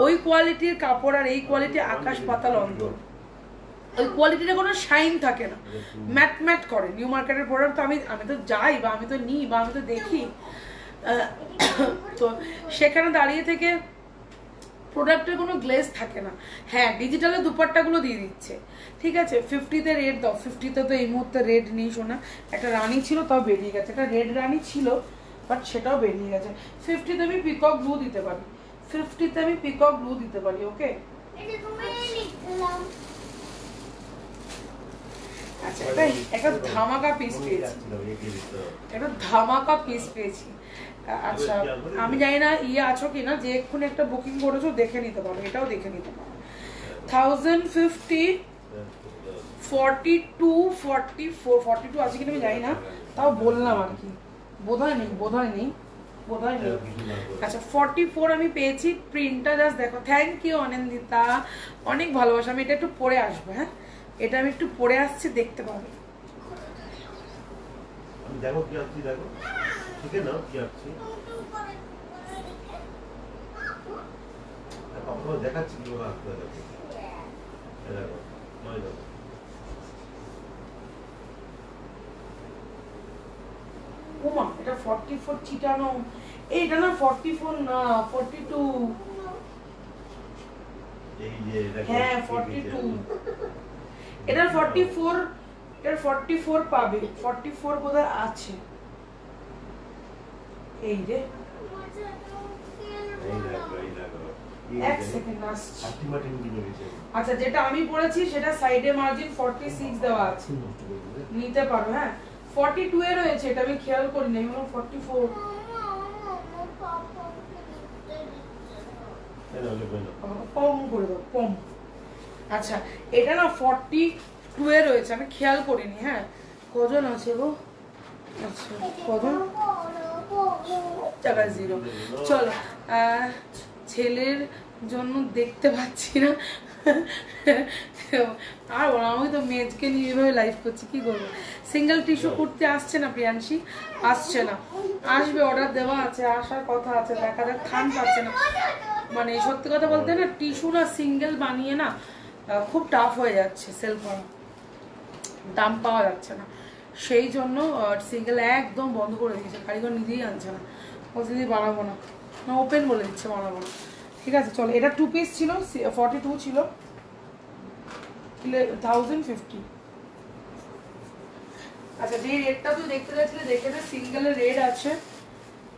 ওই কোয়ালিটির কাপড় আর এই কোয়ালিটি আকাশ পাতাল অন্তর। ওই কোয়ালিটিটা কোনো শাইন থাকে না, ম্যাট ম্যাট করে। নিউ মার্কেটের প্রোডাক্ট তো আমি তো যাই, বা আমি তো নিই, বা আমি তো দেখি, তো সেখানে দাঁড়িয়ে থেকে প্রোডাক্টের কোনো গ্লেজ থাকে না। হ্যাঁ, ডিজিটালে দুপাট্টাগুলো দিয়ে দিচ্ছে, ঠিক আছে। 50-তে রেড দাও, 50-তে তো এই মুহূর্তে রেড নেই শোনা। একটা রানী ছিল, তাও বেরিয়ে গেছে। একটা রেড রানী ছিল, বাট সেটাও বেরিয়ে গেছে। 50-তে আমি পিকক ব্লু দিতে পারি, 50-তে আমি পিকক ব্লু দিতে পারি। ওকে, আচ্ছা, একটা ধামাকা পিস পেয়েছি, একটা ধামাকা পিস পেয়েছি। আচ্ছা, আমি জানি না আছো কিনা, যে এক্ষুনি একটা বুকিং করেছো দেখে নিতে পারো, এটাও দেখে নিতে পারো। 1050, 42, 44, 42 আছে কিনা আমি জানি না, তাও বললাম আর কি। বোধহয় নেই। আচ্ছা, 44 আমি পেয়েছি। প্রিন্টটা জাস্ট দেখো। থ্যাংক ইউ অনিন্দিতা, অনেক ভালোবাসা। আমি এটা একটু পরে আসবো। হ্যাঁ, এটা আমি একটু পরে আসছি, দেখতে পাবে। দেখো কি আসছি, দেখো ঠিক আছে না? কি আসছি আপনারা দেখাচ্ছি কি ওরা আসতে দেখো, দেখো নয় দেখো। ওমা, এটা 44 চিটানো, এইটা না 44 না, 42। এই যে দেখো, হ্যাঁ 42, এটা 44, এর 44 পাবে, 44 বোধহয় আছে। এই রে, এক সেকেন্ড আসছে। আচ্ছা, যেটা আমি পড়েছি সেটা সাইডে মার্জিন 46 দেওয়া আছে, নিতে পারো। হ্যাঁ, 42 এর রয়েছে, এটা আমি খেয়াল করিনি, আমি বললাম 44। কম করে দাও, কম। আচ্ছা, এটা না 42 এ রয়েছে, আমি খেয়াল করিনি। হ্যাঁ, কজন আছে গো? আচ্ছা, কজন? জায়গায় 0। চলো, ছেলের জন্য দেখতে পাচ্ছি না, আর আমি তো মেজকে নিয়ে এভাবে লাইভ করছি, কি করবো। সিঙ্গেল টিস্যু করতে আসছে না প্রিয়াংশী, আসছে না, আসবে, অর্ডার দেওয়া আছে, আসার কথা আছে, দেখা যাক। থান পাচ্ছে না, মানে সত্যি কথা বলতে না, টিস্যু না সিঙ্গেল বানিয়ে না খুব টাফ হয়ে যাচ্ছে, সেল করা, দাম পাওয়া যাচ্ছে না, সেই জন্য সিঙ্গেল একদম বন্ধ করে দিয়েছে। কারিগর নিজেই আনছে না, বলছে দিদি বানাবো না, ওপেন বলে দিচ্ছে বানাবো না। ঠিক আছে, চলো। এটা 2 পিস ছিল, 42 ছিল, 1050। আচ্ছা, যে রেডটা তুই দেখতে যাচ্ছিলে, দেখে না, সিঙ্গেলের রেড আছে,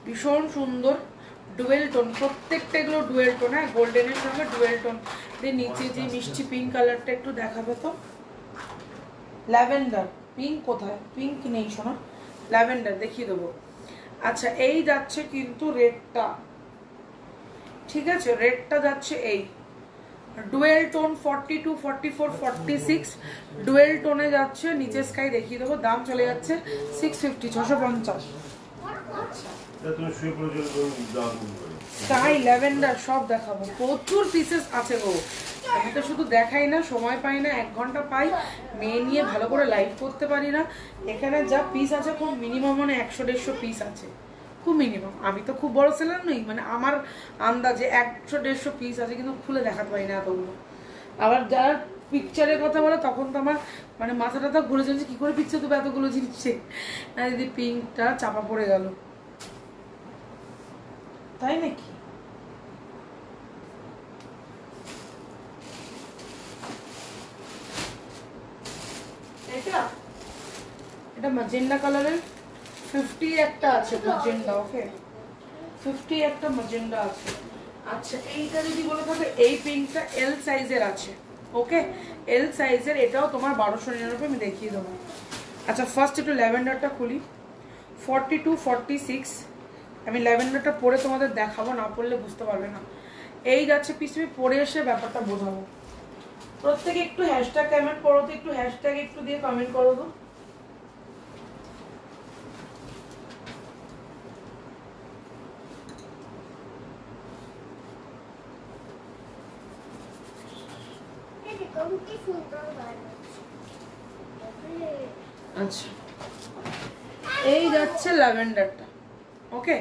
ভীষণ সুন্দর, ডুয়েল টোন, প্রত্যেকটা এগুলো ডুয়েল টোন। হ্যাঁ, গোল্ডেনের সঙ্গে ডুয়েল টোন। নিচে যে মিষ্টি পিঙ্ক কালারটা একটু দেখাবে তো, ল্যাভেন্ডার পিঙ্ক কোথায়? পিঙ্ক নেই শোনা, ল্যাভেন্ডার দেখিয়ে দেবো। আচ্ছা এই যাচ্ছে কিন্তু রেডটা, ঠিক আছে, রেডটা যাচ্ছে এই ডুয়েল টোন 42, 44, 46 ডুয়েল টোনে যাচ্ছে, নিচে স্কাই দেখিয়ে দেবো। দাম চলে যাচ্ছে 650, 650। তুমি শুয়ে পড়ে স্কাই ল্যাভেন্ডার সব দেখাবো, প্রচুর পিসেস আছে গো। আমি তো শুধু দেখাই না, সময় পাই না, 1 ঘন্টা পাই, মেয়ে নিয়ে ভালো করে লাইভ করতে পারি না। এখানে যা পিস আছে খুব মিনিমাম মানে 100-150 পিস আছে, খুব মিনিমাম। আমি তো খুব বড় সেলার নই, মানে আমার আন্দাজে 100-150 পিস আছে, কিন্তু খুলে দেখাতে পারি না এতগুলো। আবার যারা পিকচারের কথা বলে তখন তো আমার মানে মাথাটা তো ঘুরে যাচ্ছে, কি করে পিকচার দেবো এতগুলো জিনিসে। না দিদি পিঙ্কটা চাপা পড়ে গেল, তাই নাকি? এটা ম্যাজেন্ডা কালারের 50 একটা আছে ম্যাজেন্ডা, ওকে 50 একটা ম্যাজেন্ডা আছে। আচ্ছা এইটা যদি বলে থাকে এই পিঙ্কটা এল সাইজের আছে, ওকে এল সাইজের, এটাও তোমার 1299, আমি দেখিয়ে দেবো। আচ্ছা ফার্স্ট একটু ল্যাভেন্ডারটা খুলি, 42, 46। আমি ল্যাভেন্ডারটা পরে তোমাদের দেখাবো, না পড়লে বুঝতে পারবে না। এই যাচ্ছে পিস, আমি পরে এসে ব্যাপারটা বোঝাবো। প্রত্যেকে একটু হ্যাশট্যাগ কমেন্ট করো তো, একটু হ্যাশট্যাগ একটু দিয়ে কমেন্ট করো তো। আচ্ছা এই যাচ্ছে ল্যাভেন্ডারটা, ওকে।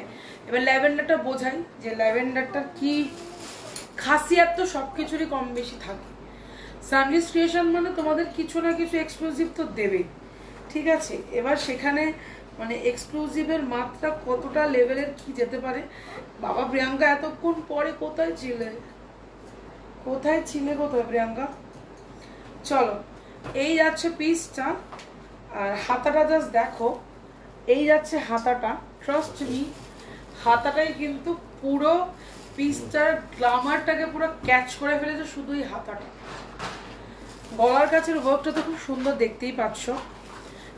এবার ল্যাভেন্ডারটা বোঝাই যে ল্যাভেন্ডারটার কি খাসিয়াত, তো সবকিছুরই কম বেশি থাকে। সানলিস ক্রিয়েশন মানে তোমাদের কিছু না কিছু এক্সক্লুসিভ তো দেবেই, ঠিক আছে। এবার সেখানে মানে এক্সক্লুসিভের মাত্রা কতটা লেভেলের কি যেতে পারে। বাবা প্রিয়াঙ্কা এতক্ষণ পরে কোথায় ছিলে, কোথায় ছিলে, কোথায় প্রিয়াঙ্কা? চলো এই যাচ্ছে পিসটা, আর হাতাটা জাস্ট দেখো, এই যাচ্ছে হাতাটা। ট্রাস্ট মি, হাতাটাই কিন্তু পুরো পিসটার গ্লামারটাকে পুরো ক্যাচ করে ফেলেছে, শুধু এই হাতাটা। গলার কাছের ওয়ার্কটা তো খুব সুন্দর, দেখতেই পাচ্ছ,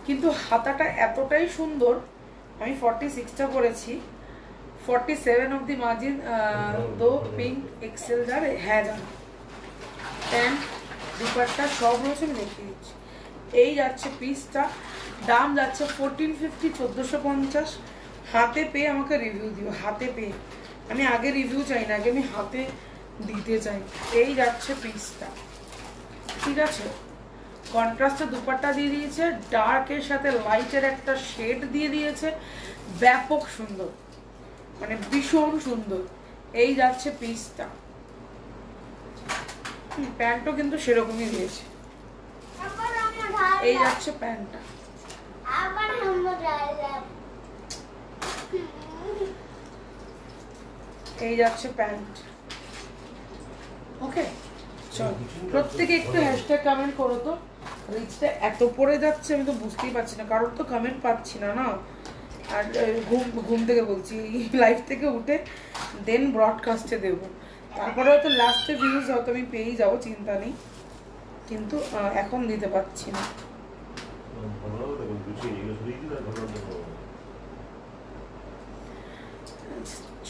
কিন্তু হাতাটা এতটাই সুন্দর। আমি 46টা পরেছি, 47 অব দি মার্জিন দো পিঙ্ক এক্সেল যাবে, হ্যাঁ যাবে। প্যান্ট দুপাট্টা সব রয়েছে, আমি দেখিয়ে দিচ্ছি। এই যাচ্ছে পিসটা, দাম যাচ্ছে 1450, 1450। হাতে পেয়ে আমাকে রিভিউ দিও, হাতে পেয়ে। আমি আগে রিভিউ চাই না, আগে আমি হাতে দিতে চাই। এই যাচ্ছে পিসটা, ঠিক আছে। কন্ট্রাস্টে দুপাট্টা দিয়ে দিয়েছে, ডার্কের সাথে লাইটের একটা শেড দিয়ে দিয়েছে, ব্যাপক সুন্দর, মানে ভীষণ সুন্দর। এই যাচ্ছে পিসটা, প্যান্টও কিন্তু সেরকমই দিয়েছে। এই যাচ্ছে প্যান্টটা, এই যাচ্ছে প্যান্ট, ওকে। চল প্রত্যেকে একটু হ্যাশট্যাগ কমেন্ট করো তো। রিচটা এত পড়ে যাচ্ছে আমি তো বুঝতেই পারছি না, কারোর তো কমেন্ট পাচ্ছি না না। আর ঘুম থেকে বলছি, লাইভ থেকে উঠে দেন ব্রডকাস্টে দেবো, তারপরে হয়তো লাস্টে ভিউজ হয়তো আমি পেয়েই যাবো, চিন্তা নেই, কিন্তু এখন দিতে পারছি না।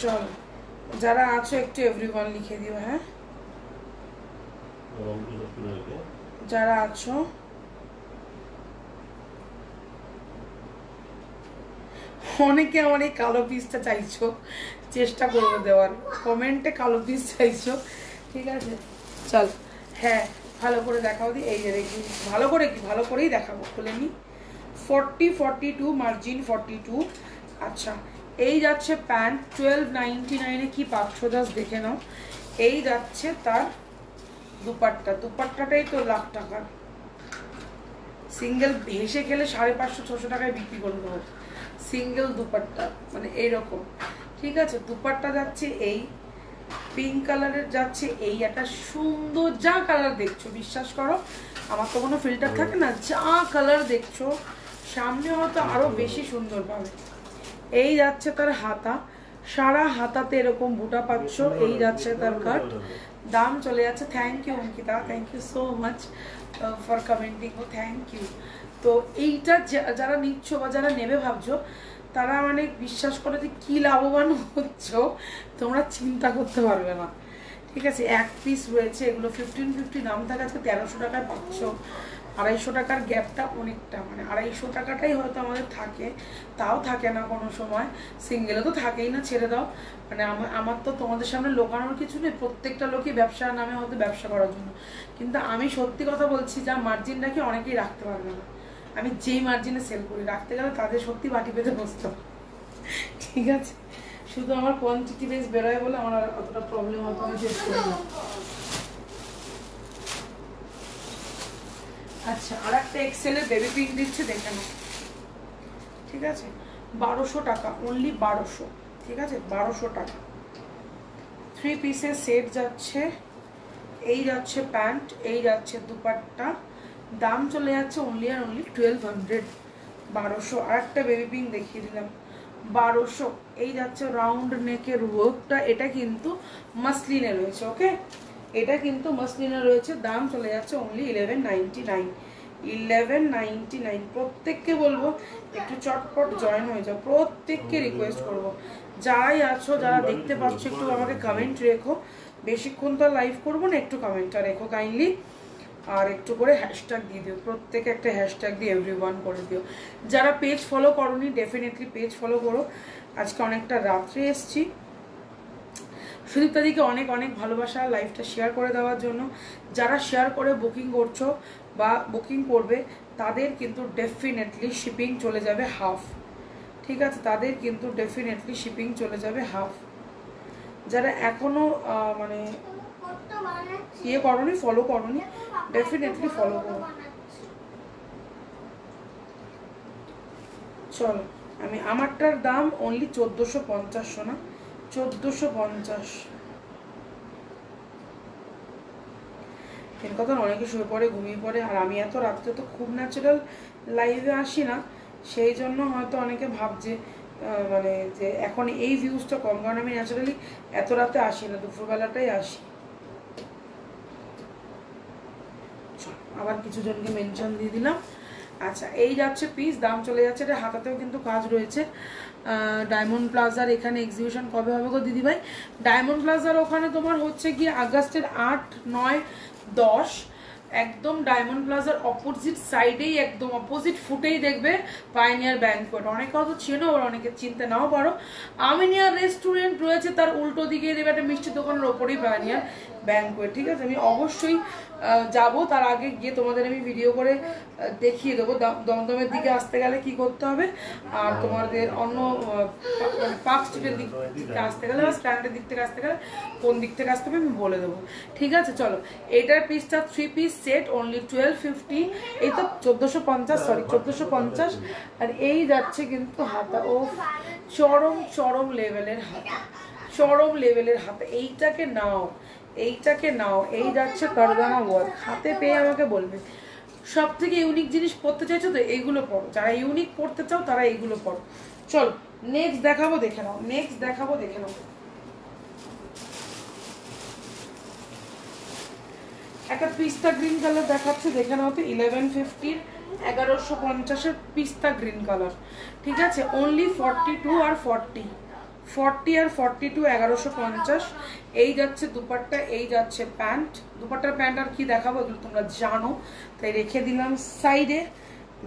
চল যারা আছো একটু এভরিওয়ান লিখে দিও, হ্যাঁ যারা আছো। অনেকে আমার এই কালো পিসটা চাইছো, চেষ্টা করবো দেওয়ার। কমেন্টে কালো পিস চাইছো, ঠিক আছে। চল হ্যাঁ ভালো করে দেখাও দি। এই যে দেখি ভালো করে, কি ভালো করেই দেখাবো, খুলে নি। 40, 42 মার্জিন 42। আচ্ছা এই যাচ্ছে প্যান্ট, 1299-এ কি পাচ্ছ জাস্ট দেখে নাও। এই যাচ্ছে তার দুপাট্টা, দুপাট্টাটাই তো লাখ টাকার। সিঙ্গেল ভেসে গেলে 550-600 টাকায় বিক্রি করে দেবো সিঙ্গেল দুপাট্টা, মানে এইরকম, ঠিক আছে। দুপাট্টা যাচ্ছে এই পিঙ্ক কালারের, যাচ্ছে এই একটা সুন্দর, যা কালার দেখছো বিশ্বাস করো আমার তো কোনো ফিল্টার থাকে না, যা কালার দেখছো সামনে হয়তো আরো বেশি সুন্দর পাবে। এই যাচ্ছে তার হাতা, সারা হাতাতে এরকম বুটা পাচ্ছ। এই যাচ্ছে তার কাট, দাম চলে যাচ্ছে, thank you Ankita, thank you so much, for commenting, ও থ্যাংক ইউ। তো এইটা যারা নিচ্ছ বা যারা নেবে ভাবছো, তারা মানে বিশ্বাস করে যে কী লাভবান হচ্ছ তোমরা চিন্তা করতে পারবে না। ঠিক আছে, এক পিস রয়েছে, এগুলো 1550 দাম থাকে, আজকে 1300 টাকায় পাচ্ছ। 250 টাকার গ্যাপটা অনেকটা, মানে 250 টাকাটাই হয়তো আমাদের থাকে, তাও থাকে না কোনো সময়, সিঙ্গেলে তো থাকেই না, ছেড়ে দাও। মানে আমার তো তোমাদের সামনে লোকানোর কিছু নেই, প্রত্যেকটা লোকই ব্যবসার নামে হয়তো ব্যবসা করার জন্য, কিন্তু আমি সত্যি কথা বলছি, যা মার্জিন রাখি অনেকেই রাখতে পারবে না। আমি যেই মার্জিনে সেল করি, রাখতে গেলে তাদের সত্যি বাটি পেতে বসতে হবে। ঠিক আছে, শুধু আমার কোয়ান্টিটি বেশ বেরোয় বলে আমার অতটা প্রবলেম হতো, আমি ফেস করি না। আচ্ছা, আর একটা এক্সেলের বেবি পিঙ্ক দিচ্ছে, দেখে নাও। ঠিক আছে, 1200 টাকা, অনলি 1200। ঠিক আছে, 1200 টাকা। 3 পিসের সেট যাচ্ছে, এই যাচ্ছে প্যান্ট, এই যাচ্ছে দুপাট্টা, দাম চলে যাচ্ছে অনলি আর অনলি 1200। 1200। আর একটা বেবি পিঙ্ক দেখিয়ে দিলাম, 1200। এই যাচ্ছে রাউন্ড নেকের ওয়ার্কটা, এটা কিন্তু মাসলিনে রয়েছে। ওকে, এটা কিন্তু মাসলিনে রয়েছে, দাম চলে যাচ্ছে অনলি 1199। 1199। প্রত্যেককে বলবো একটু চটপট জয়েন হয়ে যাও, প্রত্যেককে রিকোয়েস্ট করবো, যারাই আছো, যারা দেখতে পাচ্ছ, একটু আমাকে কমেন্ট রেখো। বেশিক্ষণ তো লাইভ করবো না, একটু কমেন্টটা রেখো কাইন্ডলি, আর একটু করে হ্যাশট্যাগ দিয়ে দিও, প্রত্যেকে একটা হ্যাশট্যাগ দিয়ে এভরিওয়ান করে দিও। যারা পেজ ফলো করোনি, ডেফিনেটলি পেজ ফলো করো। আজকে অনেকটা রাত্রে এসছি, সুদীপ দাদিকে অনেক অনেক ভালোবাসা লাইভটা শেয়ার করে দেওয়ার জন্য। যারা শেয়ার করে বুকিং করছো বা বুকিং করবে, তাদের কিন্তু ডেফিনেটলি শিপিং চলে যাবে হাফ। ঠিক আছে, তাদের কিন্তু ডেফিনেটলি শিপিং চলে যাবে হাফ। যারা এখনো মানে ইয়ে করনি, ফলো করনি, ডেফিনেটলি ফলো করো। চলো, আমি আমারটার দাম অনলি 1450, না 1450। এর কথা অনেকে শুয়ে পড়ে, ঘুমিয়ে পড়ে, আর আমি এত রাত্রে তো খুব ন্যাচারাল লাইভে আসি না, সেই জন্য হয়তো অনেকে ভাবছে মানে যে এখন এই ভিউজটা কম, কারণ আমি ন্যাচারালি এত রাতে আসি না, দুপুরবেলাটাই আসি। আবার কিছু জনকে মেনশন দিয়ে দিলাম। আচ্ছা, এই যাচ্ছে পিস, দাম চলে যাচ্ছে, এটা হাতাতেও কিন্তু কাজ রয়েছে। ডায়মন্ড প্লাজার এখানে এক্সিবিশন কবে হবে গো দিদিভাই? ডায়মন্ড প্লাজার ওখানে তোমার হচ্ছে গিয়ে আগস্টের 8, 9, 10। একদম ডায়মন্ড প্লাজার অপোজিট সাইডেই, একদম অপোজিট ফুটেই দেখবে পাইনিয়ার ব্যাংকোয়েট। অনেকে হয়তো চেনো, আবার অনেকে চিনতে নাও পারো। আমিনিয়ার রেস্টুরেন্ট রয়েছে, তার উল্টো দিকে দেবে একটা মিষ্টি দোকানের ওপরেই পাইনিয়ার ব্যাংকোয়েট। ঠিক আছে, আমি অবশ্যই যাব, তার আগে গিয়ে তোমাদের আমি ভিডিও করে দেখিয়ে দেবো দমদমের দিকে আসতে গেলে কি করতে হবে, আর তোমাদের অন্য মানে পার্ক স্ট্রিটের দিক থেকে আসতে গেলে বা স্ট্যান্ডের দিক থেকে আসতে গেলে কোন দিক থেকে আসতে হবে আমি বলে দেবো। ঠিক আছে, চলো, এটার পিসটা 3 পিস সেট অনলি 1250। এই তো 1450, সরি 1450। আর এই যাচ্ছে কিন্তু হাতা, ও চরম চরম লেভেলের হাতা, চরম লেভেলের হাতা। এইটাকে নাও, এইটাকে নাও, এই যাচ্ছে কারদানা ওয়ার্ক, হাতে পেয়ে আমাকে বলবে। সব থেকে ইউনিক জিনিস পড়তে চাইছো তো এইগুলো পড়ো, যারা ইউনিক পড়তে চাও তারা এইগুলো পড়ো। চলো নেক্সট দেখাবো, দেখে নাও, নেক্সট দেখাবো, দেখে নাও। একটা পিস্তা গ্রিন কালার দেখাচ্ছে, দেখে নাও তো, 1150 1150-এর পিস্তা গ্রিন কালার। ঠিক আছে, অনলি 42 আর 40 আর 42 1150। এই যাচ্ছে দুপাট্টা, এই যাচ্ছে প্যান্ট। দুপাট্টার প্যান্ট আর কি দেখাবো, এগুলো তোমরা জানো, তাই রেখে দিলাম সাইডে।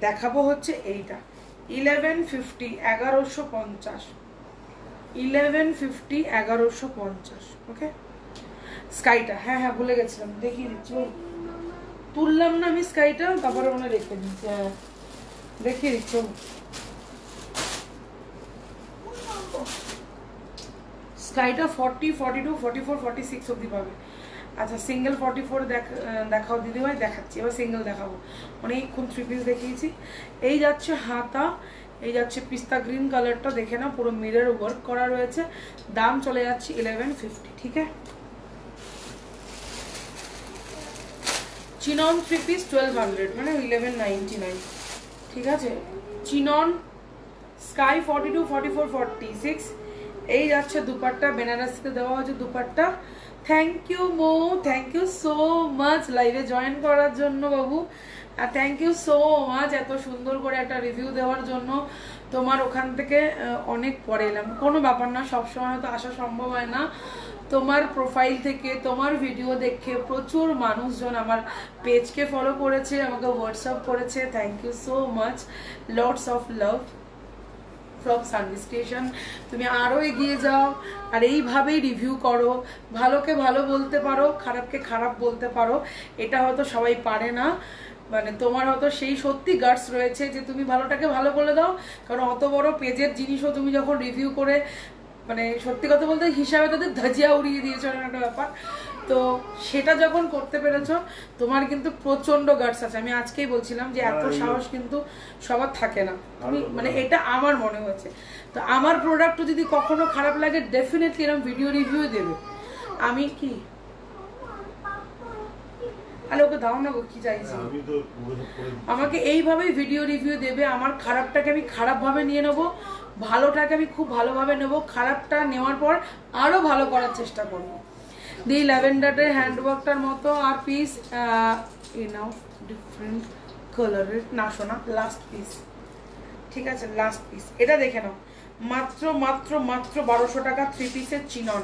দেখাবো হচ্ছে এইটা 1150 1150 1150 1150। ওকে, স্কাইটা, হ্যাঁ হ্যাঁ ভুলে গেছিলাম, দেখিয়ে দিচ্ছি, তুললাম না আমি স্কাইটা, তারপরে মনে রেখে দিচ্ছি। হ্যাঁ দেখিয়ে দিচ্ছি, স্কাইটা 40, 42, 44, 46 অব্দি পাবে। আচ্ছা, সিঙ্গেল 44 দেখাও দিদিভাই, দেখাচ্ছি, এবার সিঙ্গেল দেখাবো। অনেকক্ষণ 3 পিস দেখিয়েছি। এই যাচ্ছে হাতা, এই যাচ্ছে পিস্তা গ্রিন কালারটা, দেখে না, পুরো মিরর ওয়ার্ক করা রয়েছে, দাম চলে যাচ্ছে 1150। ঠিক আছে, চিনন 3 পিস 1200, মানে 1199। ঠিক আছে, চিনন স্কাই 42, 44, 46। এই যাচ্ছে দুপাট্টা, বেনারসিতে দেওয়া হচ্ছে dupatta, thank you Mo, thank you so much লাইভে জয়েন করার জন্য বাবু। আর থ্যাংক ইউ সো মাচ এত সুন্দর করে একটা রিভিউ দেওয়ার জন্য। তোমার ওখান থেকে অনেক পরে এলাম, কোনো ব্যাপার না, সবসময় তো আসা সম্ভব হয় না। তোমার প্রোফাইল থেকে তোমার ভিডিও দেখে প্রচুর মানুষজন আমার পেজকে ফলো করেছে, আমাকে হোয়াটসঅ্যাপ করেছে। Thank you so much, lots of love from Sanvi station. তুমি আরও এগিয়ে যাও আর এইভাবেই রিভিউ করো, ভালোকে ভালো বলতে পারো, খারাপকে খারাপ বলতে পারো। এটা হয়তো সবাই পারে না, মানে তোমার হয়তো সেই সত্যি গার্ডস রয়েছে যে তুমি ভালোটাকে ভালো বলে দাও। কারণ অত বড় পেজের জিনিসও তুমি যখন রিভিউ করে, মানে সত্যি কথা বলতে হিসাবে তাদের ধাজিয়া উড়িয়ে দিয়েছো একটা ব্যাপার। তো সেটা যখন করতে পেরেছো, তোমার কিন্তু প্রচন্ড গার্ডস আছে। আমি আজকেই বলছিলাম যে এত সাহস কিন্তু সবার থাকে না। তুমি মানে এটা আমার মনে হয়েছে। তো আমার প্রোডাক্টও যদি কখনো খারাপ লাগে, ডেফিনেটলি এরকম ভিডিও রিভিউ দেবে। আমি কি আরে ওকে দাও না গো, কি চাইছি, আমাকে এইভাবেই ভিডিও রিভিউ দেবে। আমার খারাপটাকে আমি খারাপভাবে নিয়ে নেবো, ভালোটাকে আমি খুব ভালোভাবে নেবো, খারাপটা নেওয়ার পর আরো ভালো করার চেষ্টা করবো। এই ল্যাভেন্ডারের হ্যান্ডওয়ার্কটার মতো আর পিস নাও ডিফারেন্ট কালারের, না শোনা লাস্ট পিস, ঠিক আছে লাস্ট পিস, এটা দেখে নাও। মাত্র মাত্র মাত্র 1200 টাকা 3 পিসের চিনন,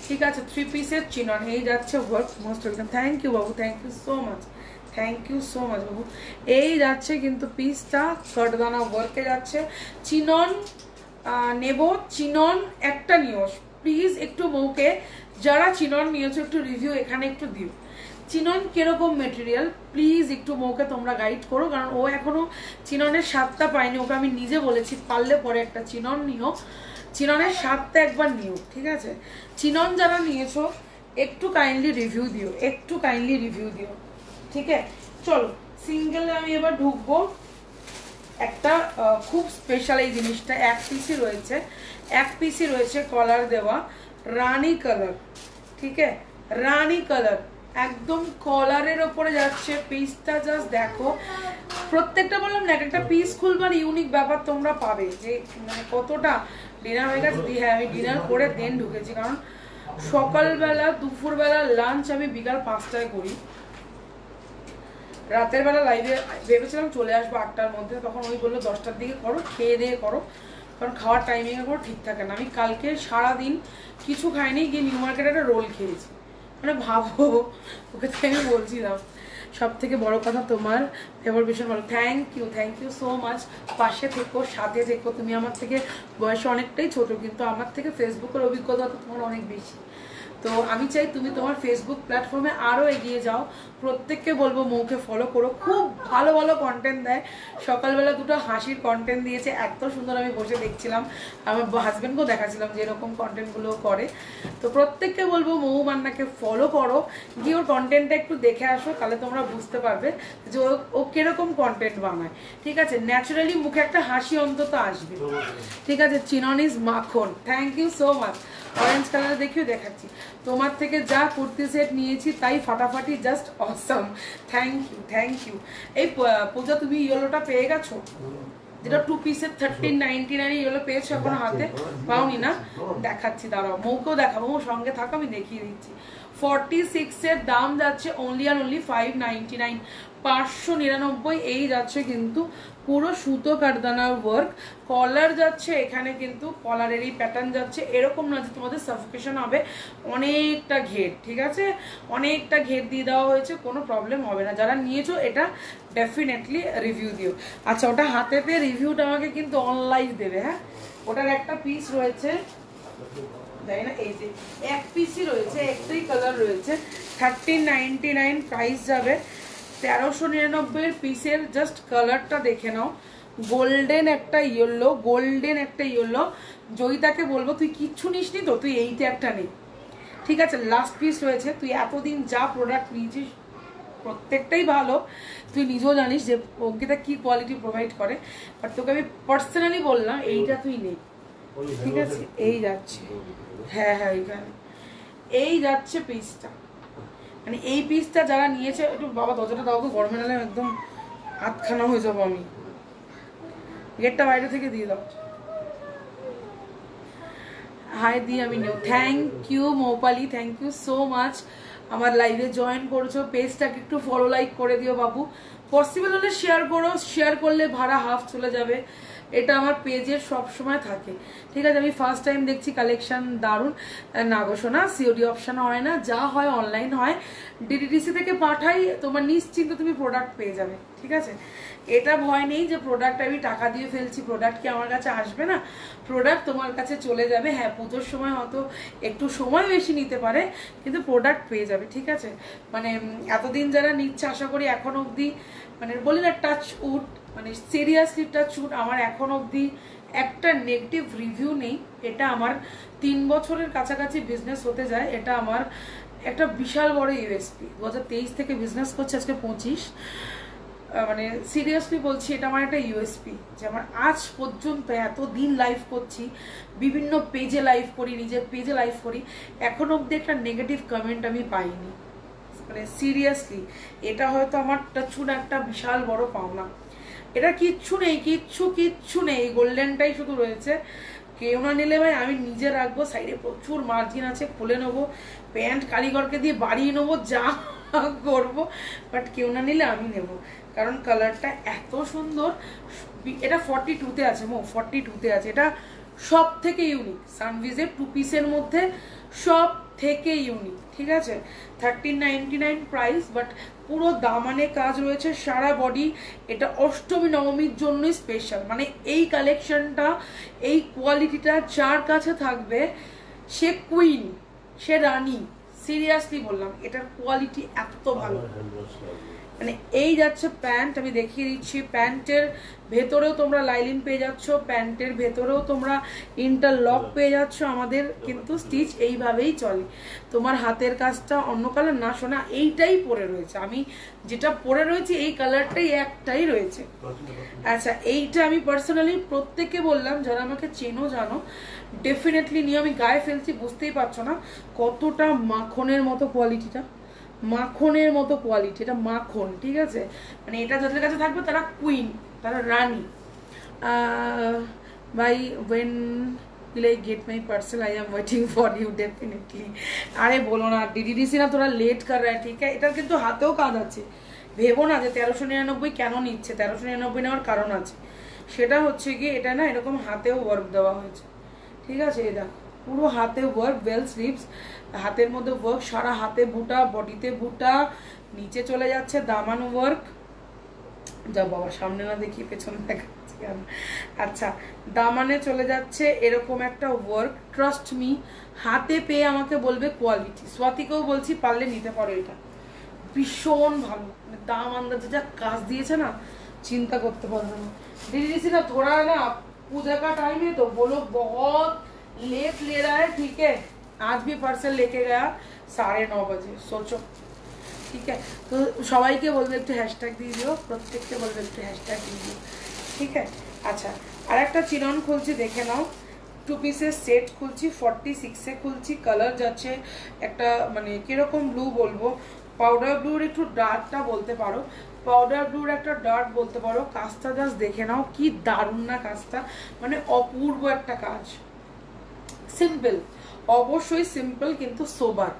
ঠিক আছে 3 পিসের চিনন। এই যাচ্ছে work, most welcome. Thank you বাবু, thank you so much, thank you so much বাবু। এই যাচ্ছে কিন্তু পিসটা কাঠদানা ওয়ার্কে যাচ্ছে। চিনন নেব, চিনন একটা নিও প্লিজ। একটু মৌকে যারা চিনন নিয়েছো একটু রিভিউ এখানে একটু দিও। চিনন কিরকম মেটেরিয়াল প্লিজ একটু মৌকে তোমরা গাইড করো, কারণ ও এখনো চিননের স্বাদটা পায়নি। ওকে আমি নিজে বলেছি পারলে পরে একটা চিনন নিও, চিননের স্বাদটা একবার নিও, ঠিক আছে। চিনন যারা নিয়েছো একটু কাইন্ডলি রিভিউ দিও, একটু কাইন্ডলি রিভিউ দিও, ঠিক আছে। চলো সিঙ্গেলে আমি এবার ঢুকবো। একটা খুব স্পেশাল এই জিনিসটা, এক পিসই রয়েছে, এক পিসই রয়েছে কলার দেওয়া, রানী কালার, ঠিক আছে রানী কালার, একদম কলারের ওপরে যাচ্ছে পিসটা। জাস্ট দেখো প্রত্যেকটা, বললাম না একটা পিস খুলবার ইউনিক ব্যাপার তোমরা পাবে, যে মানে কতটা। ডিনার হয়ে গেছে, হ্যাঁ আমি ডিনার করে দেন ঢুকেছি, কারণ সকালবেলা দুপুরবেলা লাঞ্চ আমি বিকাল 5টায় করি। রাতের বেলা লাইভে ভেবেছিলাম চলে আসবো 8টার মধ্যে, তখন ওই বললো 10টার দিকে করো, খেয়ে দিয়ে করো, কারণ খাওয়ার টাইমিংয়ে কোনো ঠিক থাকে না। আমি কালকে সারাদিন কিছু খাইনি, গিয়ে নিউ মার্কেটে একটা রোল খেয়েছি। মানে ভাবো, ওকে তো আমি বলছিলাম। সব থেকে বড় কথা তোমার ফেভার ভীষণ ভালো। Thank you so much. পাশে থেকো, সাথে থেকো। তুমি আমার থেকে বয়সে অনেকটাই ছোট, কিন্তু আমার থেকে ফেসবুকের অভিজ্ঞতা তো তোমার অনেক বেশি। তো আমি চাই তুমি তোমার ফেসবুক প্ল্যাটফর্মে আরও এগিয়ে যাও। প্রত্যেককে বলবো মৌকে ফলো করো, খুব ভালো ভালো কন্টেন্ট দেয়। সকালবেলা দুটো হাসির কন্টেন্ট দিয়েছে, এত সুন্দর আমি বসে দেখছিলাম। আমার হাজব্যান্ডকেও দেখাচ্ছিলাম যে এরকম কন্টেন্টগুলো করে। তো প্রত্যেককে বলবো মৌ মান্নাকে ফলো করো, গিয়ে ওর কন্টেন্টটা একটু দেখে আসো, তাহলে তোমরা বুঝতে পারবে যে ও কিরকম কন্টেন্ট বানায়, ঠিক আছে। ন্যাচারালি মুখে একটা হাসি অন্তত আসবে, ঠিক আছে। চিননিজ মাখন, thank you so much. Orange colour দেখিও দেখাচ্ছি। তোমার থেকে যা কুর্তি সেট নিয়েছি তাই ফাটাফাটি, জাস্ট অসম। Thank you. এই পূজা তুমি ইয়েলোটা পেয়ে গেছো, যেটা 2 পিসের 1399 ইয়েলো পেয়েছো এখনো হাতে পাওনি না? দেখাচ্ছি, দাঁড়াও মৌকেও দেখাবো, মৌ সঙ্গে থাকো, আমি দেখিয়ে দিচ্ছি। 46 এর দাম যাচ্ছে অনলি আর অনলি 599, 599। এই যাচ্ছে কিন্তু পুরো সুতো কাঠদানার ওয়ার্ক, কলার যাচ্ছে এখানে, কিন্তু কলারেরই প্যাটার্ন যাচ্ছে। এরকম না যে তোমাদের সাফোকেশন হবে, অনেকটা ঘের, ঠিক আছে, অনেকটা ঘের দিয়ে দেওয়া হয়েছে, কোনো প্রবলেম হবে না। যারা নিয়েছো এটা ডেফিনেটলি রিভিউ দিও। আচ্ছা ওটা হাতে পেয়ে রিভিউটা আমাকে কিন্তু অনলাইন দেবে, হ্যাঁ। ওটার একটা পিস রয়েছে, তাই না, এই যে এক পিসই রয়েছে, একটাই কালার রয়েছে, 1399 প্রাইস যাবে। 1399 পিসের জাস্ট কালারটা দেখে নাও, গোল্ডেন একটা ইয়েলো, গোল্ডেন একটা ইয়েলো। জয়িতাকে বলবো তুই কিচ্ছু নিসনি তো, তুই এইটা একটা নে, ঠিক আছে। লাস্ট পিস রয়েছে। তুই এতদিন যা প্রোডাক্ট নিয়েছিস প্রত্যেকটাই ভালো, তুই নিজেও জানিস যে অঙ্কিতা কি কোয়ালিটি প্রোভাইড করে, বাট তোকে আমি পার্সোনালি বললাম এইটা তুই নে, ঠিক আছে। এই যাচ্ছে, হ্যাঁ এইখানে এই যাচ্ছে পিসটা, মানে এই পিসটা যারা নিয়েছে, একটু বাবা দরজাটা দাও তো, গরমে নালে একদম হাতখানা হয়ে যাবো আমি। গেটটা বাইরে থেকে দিয়ে দাও। হাই দিয়ে আমি নেব। Thank you Moupali, thank you so much. আমার লাইভে জয়েন করছো, পেজটাকে একটু ফলো লাইক করে দিও বাবু, পসিবল হলে শেয়ার করো, শেয়ার করলে ভাড়া হাফ চলে যাবে। এটা আমার পেজের সব সময় থাকে, ঠিক আছে। আমি ফার্স্ট টাইম দেখছি কালেকশন দারুণ। না গো শোনা, সিওডি অপশন হয় না, যা হয় অনলাইন হয়। ডিটিডিসি থেকে পাঠাই, তোমার নিশ্চিন্ত তুমি প্রোডাক্ট পেয়ে যাবে, ঠিক আছে। এটা ভয় নেই যে প্রোডাক্ট আমি টাকা দিয়ে ফেলছি, প্রোডাক্ট কি আমার কাছে আসবে না, প্রোডাক্ট তোমার কাছে চলে যাবে। হ্যাঁ, পুজোর সময় হয়তো একটু সময় বেশি নিতে পারে, কিন্তু প্রোডাক্ট পেয়ে যাবে, ঠিক আছে। মানে এতদিন যারা নিচ্ছে, আশা করি এখন অবধি, মানে বলি না টাচ উড, মানে সিরিয়াসলি টাচ উড, আমার এখন অবধি একটা নেগেটিভ রিভিউ নেই। এটা আমার 3 বছরের কাছাকাছি বিজনেস হতে যায়, এটা আমার একটা বিশাল বড় ইউএসপি। 2023 থেকে বিজনেস করছি, আজকে 25, মানে সিরিয়াসলি বলছি, এটা আমার একটা ইউএসপি যে আমার আজ পর্যন্ত এতদিন লাইভ করছি, বিভিন্ন পেজে লাইভ করি, নিজের পেজে লাইভ করি, এখন অবধি একটা নেগেটিভ কমেন্ট আমি পাইনি। মানে সিরিয়াসলি এটা হয়তো আমার টাচুন একটা বিশাল বড় পাওনা। এটা কিচ্ছু নেই, কিচ্ছু নেই, গোল্ডেনটাই শুধু রয়েছে। কেউ না নিলে ভাই আমি নিজে রাখবো, সাইডে প্রচুর মার্জিন আছে, খুলে নেবো, প্যান্ট কারিগরকে দিয়ে বাড়িয়ে নেবো, যা করবো, বাট কেউ না নিলে আমি নেবো, কারণ কালারটা এত সুন্দর। এটা 42-তে আছে, 42-তে আছে। এটা সব থেকে ইউনিক, সানভিজের 2 পিসের মধ্যে সব থেকে ইউনিক, ঠিক আছে। 1399 প্রাইস, বাট পুরো দামানে কাজ রয়েছে সারা বডি। এটা অষ্টমী নবমীর জন্যই স্পেশাল। মানে এই কালেকশনটা, এই কোয়ালিটিটা যার কাছে থাকবে সে কুইন, সে রানী। সিরিয়াসলি বললাম, এটার কোয়ালিটি এত ভালো। মানে এই যাচ্ছে প্যান্ট, আমি দেখিয়ে দিচ্ছি, প্যান্টের ভেতরেও তোমরা লাইলিন পেয়ে যাচ্ছ, প্যান্টের ভেতরেও তোমরা ইন্টারলক পেয়ে যাচ্ছ। আমাদের কিন্তু স্টিচ এইভাবেই চলে। তোমার হাতের কাজটা অন্য কালার না শোনা, এইটাই পরে রয়েছে, আমি যেটা পরে রয়েছে এই কালারটাই একটাই রয়েছে। আচ্ছা, এইটা আমি পার্সোনালি প্রত্যেককে বললাম, যারা আমাকে চেনো জানো, ডেফিনেটলি নিয়ে আমি গায়ে ফেলছি, বুঝতেই পারছো না কতটা মাখনের মতো কোয়ালিটিটা, মাখনের মতো কোয়ালিটি, এটা মাখন, ঠিক আছে। মানে এটা যাদের কাছে থাকবে তারা কুইন, তারা রানী। ভাই when will I get my parcel? I am waiting for you definitely. আরে বলো না, ডিডিডিসি না তোরা লেট কর রা, ঠিক আছে। এটার কিন্তু হাতেও কাজ আছে, ভেবো না যে 1399 কেন নিচ্ছে। 1399 নেওয়ার কারণ আছে, সেটা হচ্ছে কি এটা না এরকম হাতেও ওয়ার্ক দেওয়া হয়েছে, ঠিক আছে। এই দেখো পুরো হাতে ওয়ার্ক, বেল স্লিভস, হাতের মধ্যে ওয়ার্ক, সারা হাতে বুটা, বডিতে বুটা, নিচে চলে যাচ্ছে দামান ওয়ার্ক। যা বাবা, সামনে না দেখি পেছনে দেখাচ্ছি কেন। আচ্ছা, দামানে চলে যাচ্ছে এরকম একটা ওয়ার্ক। ট্রাস্ট মি, হাতে পেয়ে আমাকে বলবে কোয়ালিটি। স্বাতিকেও বলছি, পারলে নিতে পারো, এটা ভীষণ ভালো। দাম আন্দাজে যা কাজ দিয়েছে না, চিন্তা করতে পারবে না। ডিডিসি না थोड़ा ना पूजा का टाइम है तो वो लोग बहुत लेट ले रहा है, ठीक है। आज भी पार्सल लेके गया 9:30 बजे, सोचो, ঠিক আছে। তো সবাইকে বলবে একটু হ্যাশট্যাগ দিয়ে দিও, প্রত্যেককে বলবে একটু হ্যাশট্যাগ দিয়ে দিও, ঠিক আছে। আচ্ছা, আর একটা চিনন খুলছি, দেখে নাও। 2 পিসের সেট খুলছি, 46-এ খুলছি। কালার যাচ্ছে একটা, মানে কিরকম ব্লু বলবো, পাউডার ব্লুর একটু ডার্কটা বলতে পারো, পাউডার ব্লুর একটা ডার্ক বলতে পারো। কাজটা জাস্ট দেখে নাও, কি দারুণ না কাজটা, মানে অপূর্ব একটা কাজ। সিম্পল, অবশ্যই সিম্পল, কিন্তু সোবার।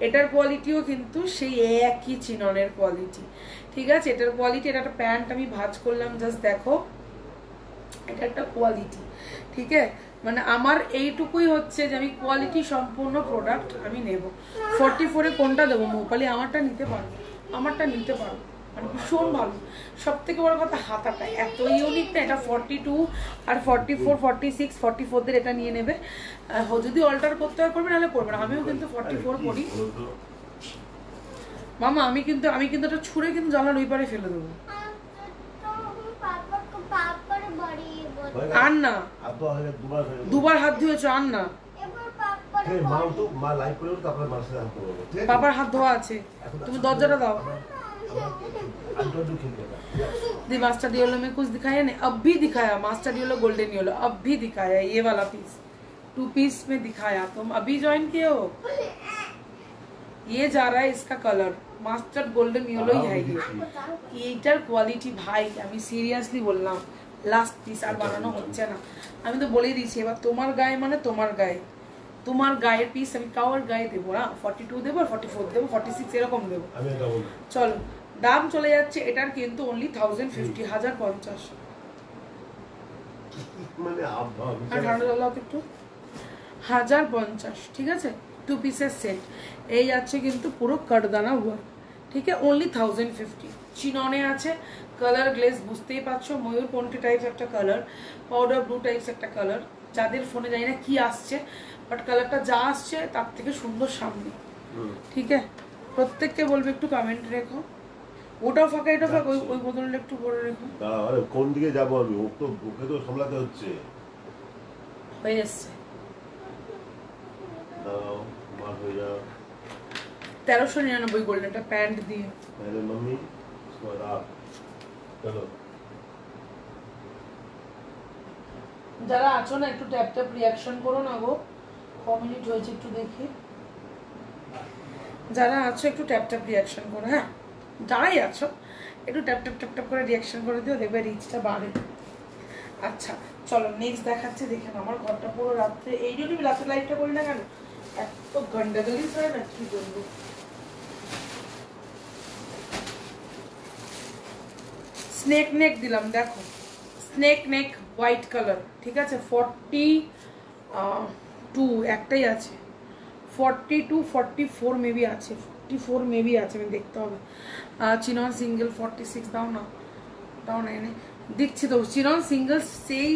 এটার কোয়ালিটিও কিন্তু সেই একই চিননের কোয়ালিটি, ঠিক আছে। এটার কোয়ালিটি, এটা একটা প্যান্ট আমি ভাঁজ করলাম, জাস্ট দেখো, এটা একটা কোয়ালিটি, ঠিক আছে। মানে আমার এইটুকুই হচ্ছে যে আমি কোয়ালিটি সম্পূর্ণ প্রোডাক্ট আমি নেব। 44-এ কোনটা দেবো মৌপালি? আমারটা নিতে পারো, আমারটা নিতে পারো, মানে ভীষণ ভালো। সব থেকে বড় কথা, হাতাটা এত ইউনিক না। এটা 42 আর 44, 46, 44-দের এটা নিয়ে নেবে। যদি অল্টার করতে হয় করবে, নাহলে করবে না। আমিও কিন্তু 44 পড়ি মামা, আমি কিন্তু এটা ছুঁড়ে কিন্তু জানলার ওই পারে ফেলে দেবো। আর না, দুবার হাত ধুয়েছো, আর না, পাপার হাত ধোয়া আছে, তুমি দরজাটা দাও। दी मास्टर डियोलो में कुछ दिखाया नहीं, अब भी दिखाया। मास्टर डियोलो गोल्डन येलो अब भी दिखाया, ये वाला पीस 2 पीस में दिखाया। तुम अभी ज्वाइन किए हो, ये जा रहा है इसका कलर, मास्टर गोल्डन येलो ही है ये। এইটার কোয়ালিটি ভাই, আমি সিরিয়াসলি বললাম, লাস্ট পিস আর বানানো হচ্ছে না। আমি তো বলেই দিয়েছি, এবার তোমার গায়ে মানে তোমার গায়ে, তোমার গায়ের পিস আমি কাওয়ার গায়ে দেবো না, 42 দেবো, 44 দেবো, 46 এরকম দেবো। চলো দাম চলে যাচ্ছে এটার কিন্তু অনলি 1050, 1050। মানে আর ঠান্ডা জল একটু 1050, ঠিক আছে। 2 পিসের সেট, এই যাচ্ছে কিন্তু পুরো কাটদানা ওয়ার্ক, ঠিক আছে, অনলি 1050। চিননে আছে, কালার গ্লেজ বুঝতেই পারছো, ময়ূর পন্টি টাইপস একটা কালার, পাউডার ব্লু টাইপস একটা কালার, যাদের ফোনে জানি না কি আসছে, বাট কালারটা যা আসছে তার থেকে সুন্দর সামনে, ঠিক আছে। প্রত্যেককে বলবে একটু কমেন্ট রেখো, ওটাও ফাঁকা এটা ফাঁকা, ওই বদলটা একটু করে রেখো। আরে কোন দিকে যাবো আমি, ওকে তো সামলাতে হচ্ছে। হয়ে যাচ্ছে দাও মার হয়ে যাও। 1399 গোল্ডেন একটা প্যান্ট দিয়ে। তাহলে মাম্মি চলো। যারা আছো না একটু ট্যাপ ট্যাপ রিয়াকশন করো না গো, ক মিনিট হয়েছে একটু দেখি। যারা আছো একটু ট্যাপ ট্যাপ রিয়াকশন করো, হ্যাঁ যারাই আছো একটু ট্যাপ ট্যাপ ট্যাপ ট্যাপ করে রিয়াকশন করে দিও, দেখবে রিচটা বাড়ে। আচ্ছা চলো নেক্সট দেখাচ্ছি, দেখে নাও আমার ঘরটা পুরো রাত্রে, এই জন্য আমি রাত্রে লাইটটা করি না কেন, এত গন্ডাগলি হয় না, কি বলবো। স্নেক নেক দিলাম, দেখো স্নেক নেক হোয়াইট কালার, ঠিক আছে। 42 একটাই আছে, 42 44 মেবি আছে, 44 মেবি আছে, আমি দেখতে হবে। চিনন সিঙ্গেল 46 দাও না, দাও না, এনে দিচ্ছি তো। চিনন সিঙ্গেল সেই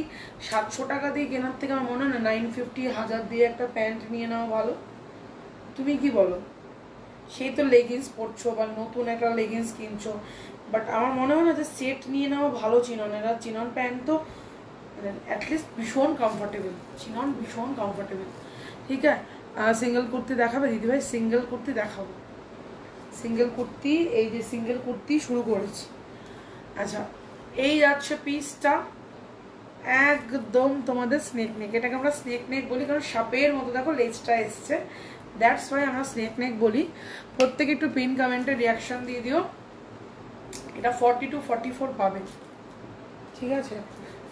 700 টাকা দিয়ে কেনার থেকে আমার মনে হয় না 950 1000 দিয়ে একটা প্যান্ট নিয়ে নেওয়া ভালো। তুমি কি বলো? সেই তো লেগিংস পরছো বা নতুন একটা লেগিংস কিনছো, বাট আমার মনে হয় না যে সেট নিয়ে নেওয়া ভালো। চিননের আর চিনন প্যান্ট তো অ্যাটলিস্ট ভীষণ কমফোর্টেবল, চিনন ভীষণ কমফোর্টেবল, ঠিক আছে। সিঙ্গেল কুর্তি দেখাবে দিদিভাই? সিঙ্গেল কুর্তি দেখাবো, সিঙ্গেল কুর্তি, এই যে সিঙ্গেল কুর্তি শুরু করেছি। আচ্ছা এই যাচ্ছে পিসটা একদম তোমাদের স্নেক নেক, এটাকে আমরা স্নেক নেক বলি কারণ সাপের মতো দেখো লেজটা এসছে, দ্যাটস ওয়াই আমরা স্নেক নেক বলি। প্রত্যেকে একটু পিন কমেন্টে রিয়াকশন দিয়ে দিও। এটা 42 44 পাবে, ঠিক আছে।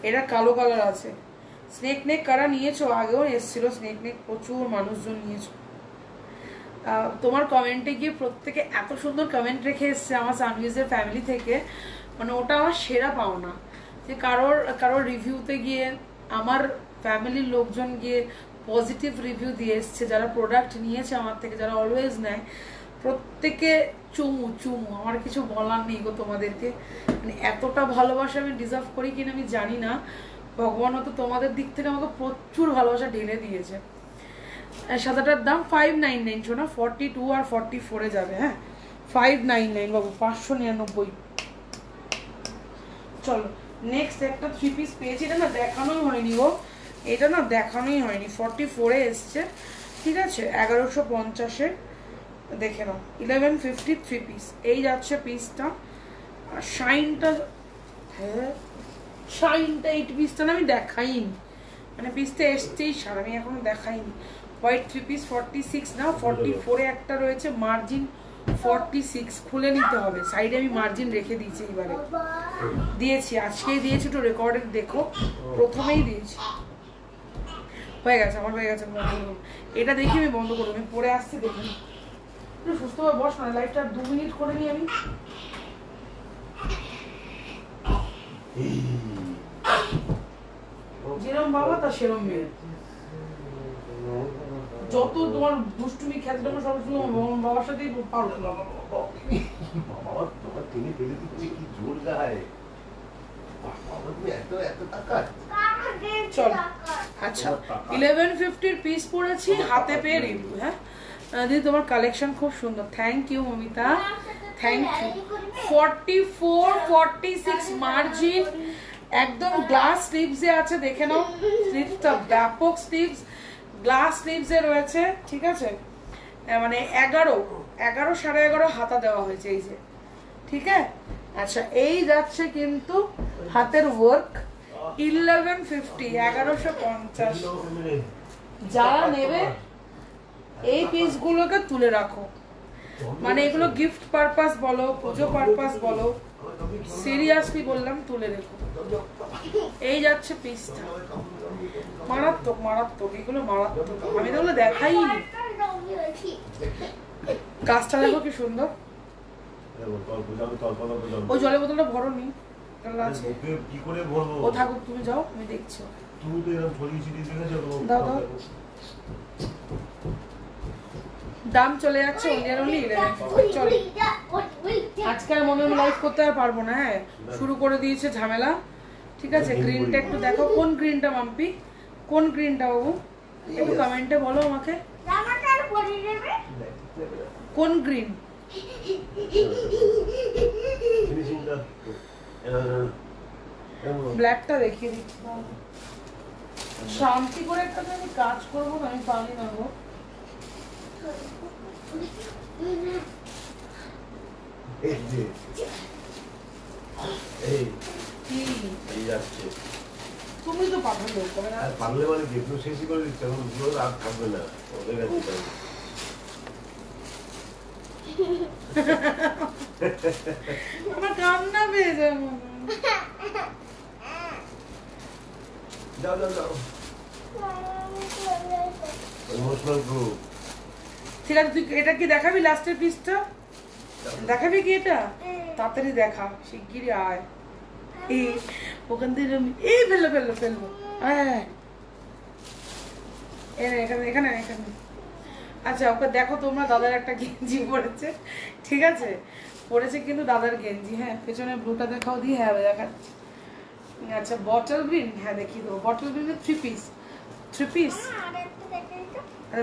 এটা কালো কালার আছে। স্নেক নেক কারা নিয়েছো? আগেও এসেছিল স্নেক নেক, প্রচুর মানুষজন নিয়েছো। তোমার কমেন্টে গিয়ে প্রত্যেকে এত সুন্দর কমেন্ট রেখে এসছে আমার সানভিজের ফ্যামিলি থেকে, মানে ওটা আমার সেরা পাওনা, যে কারোর রিভিউতে গিয়ে আমার ফ্যামিলির লোকজন গিয়ে পজিটিভ রিভিউ দিয়ে এসছে, যারা প্রোডাক্ট নিয়েছে আমার থেকে, যারা অলওয়েজ নেয়, প্রত্যেকে চুমু চুমু, আমার কিছু বলার নেই গো তোমাদেরকে। মানে এতটা ভালোবাসা আমি ডিজার্ভ করি কিনা আমি জানি না, ভগবান তো তোমাদের দিক থেকে আমাকে প্রচুর ভালোবাসা ঢেলে দিয়েছে। সাদাটার দাম 599, শোনা 42 আর 44 যাবে, হ্যাঁ 599 বাবু, 599। চলো নেক্সট একটা 3 পিস পেয়েছি, এটা না দেখানোই হয়নি গো, এটা না দেখানোই হয়নি, 44 এসছে, ঠিক আছে। 1150 দেখে নাও, 1150 3 পিস, এই যাচ্ছে পিসটা। আর শাইনটা, হ্যাঁ শাইনটা 8 পিসটা না আমি দেখাইনি, মানে পিসটা এসছেই সার, আমি এখনো দেখাইনি। হোয়াইট 3 পিস 46 না 44 একটা রয়েছে, মার্জিন 46, খুলে নিতে হবে, সাইডে আমি মার্জিন রেখে দিয়েছি, এবারে দিয়েছি, আজকেই দিয়েছি, একটু রেকর্ডেড দেখো, প্রথমেই দিয়েছি। হয়ে গেছে আমার, হয়ে গেছে। এটা দেখি আমি বন্ধ করবো, আমি পরে আসছি দেখি, একটু সুস্থভাবে বস না, লাইফটা 2 মিনিট করে নিই আমি। যেরম বাবা তা সেরম মেয়ে, যত তোমার দুষ্টুমি খ্যাতিটা সব বাবার সাথেই পারো। তোমার টেনে ফেলে দিচ্ছে, কি জোর গায়ে। চল আচ্ছা 1150 পিস পড়েছি, হাতে পেয়ে রিভিউ। হ্যাঁ দিদি তোমার কালেকশন খুব সুন্দর, thank you Mamita, thank you. 44 46 margin, একদম গ্লাস স্লিভসে আছে, দেখে নাও স্লিভসটা, ব্যাপক স্লিভস, গ্লাস স্লিভসে রয়েছে, ঠিক আছে। মানে 11 11.5 হাতা দেওয়া হয়েছে এই যে, ঠিক আছে। আচ্ছা এই যাচ্ছে কিন্তু হাতের ওয়ার্ক, 1150 1150। যারা নেবে এই পিসগুলোকে তুলে রাখো, মানে এগুলো গিফট পারপাস বলো, পুজো পারপাস বলো, সিরিয়াসলি বললাম, তুলে রেখো। এই যাচ্ছে পিসটা, মারাত্মক মারাত্মক, এগুলো মারাত্মক। আমি তো দেখাইনি। গাছটা দেখো কি সুন্দর। ওই জলের বোতলটা ভরো নি, কি করে ভরবো? ও থাকুক, তুমি যাও, আমি দেখছি। তুমি তো এরকম ছড়িয়ে ছিটিয়ে দেখেছো। দাও দাও। দাম চলে যাচ্ছে অনলি 11। চলো, আজকে আর মনে লাইভ করতে আর পারবো না। হ্যাঁ, শুরু করে দিয়েছে ঝামেলা। ঠিক আছে, গ্রিনটা একটু দেখো। কোন গ্রিনটা মাম্পি? কোন গ্রিনটা বাবু? একটু কমেন্টে বলো আমাকে। কোন গ্রিন? ব্ল্যাকটা দেখিয়ে দিচ্ছি। শান্তি করে একটা আমি কাজ করবো, আমি পারি না গো। তুমি তো পাগল লোক, পাগলে মানে কি শেষই করে দিচ্ছে, এখন আর থাকবে না। আমার কান্না পেয়ে যায়। যাও যাও যাও। Emotional group. ঠিক আছে, তুই এটা কি দেখাবি? লাস্টের পিসটা দেখাবি কি? এটা তাড়াতাড়ি দেখা, শিগগিরই আয়। এই ওখান থেকে এই ফেললো ফেললো ফেলবো। হ্যাঁ, এখানে এখানে এখানে। আচ্ছা, ওকে দেখো তোমরা। দাদার একটা গেঞ্জি পরেছে, ঠিক আছে, পরেছে কিন্তু দাদার গেঞ্জি। হ্যাঁ, পেছনে ব্লুটা দেখাও দিয়ে। হ্যাঁ, দেখাচ্ছি। আচ্ছা, বটল গ্রিন। হ্যাঁ, দেখিয়ে দেবো। বটল গ্রিনের 3 পিস। 3 পিস।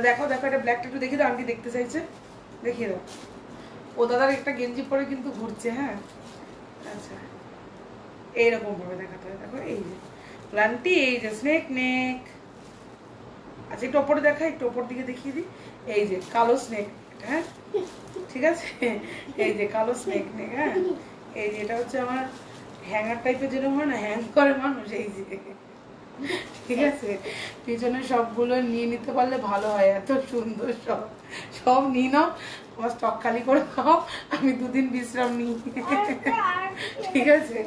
দেখো দেখো, এটা ব্ল্যাকটা একটু দেখিয়ে দাও। আন্টি দেখতে চাইছে, দেখিয়ে দাও। ও দাদার একটা গেঞ্জি পরে কিন্তু ঘুরছে। হ্যাঁ, আচ্ছা, এইরকম ভাবে দেখাতে হয়। দেখো, এই যে প্লান্টি, এই যে স্নেক নেক। আচ্ছা, একটু ওপরে দেখা, একটু ওপর দিকে দেখিয়ে দিই। এই যে কালো স্নেক। হ্যাঁ, ঠিক আছে, এই যে কালো স্নেক নেক। হ্যাঁ, এই যে এটা হচ্ছে আমার হ্যাঙ্গার টাইপের, যেরকম হয় না, হ্যাং করে মানুষ। এই যে, ঠিক আছে, পিছনে সবগুলো নিয়ে নিতে পারলে ভালো হয়। এত সুন্দর সব, সব নিয়ে নাও। আমার স্টক খালি করে খাও, আমি 2 দিন বিশ্রাম নিই। ঠিক আছে।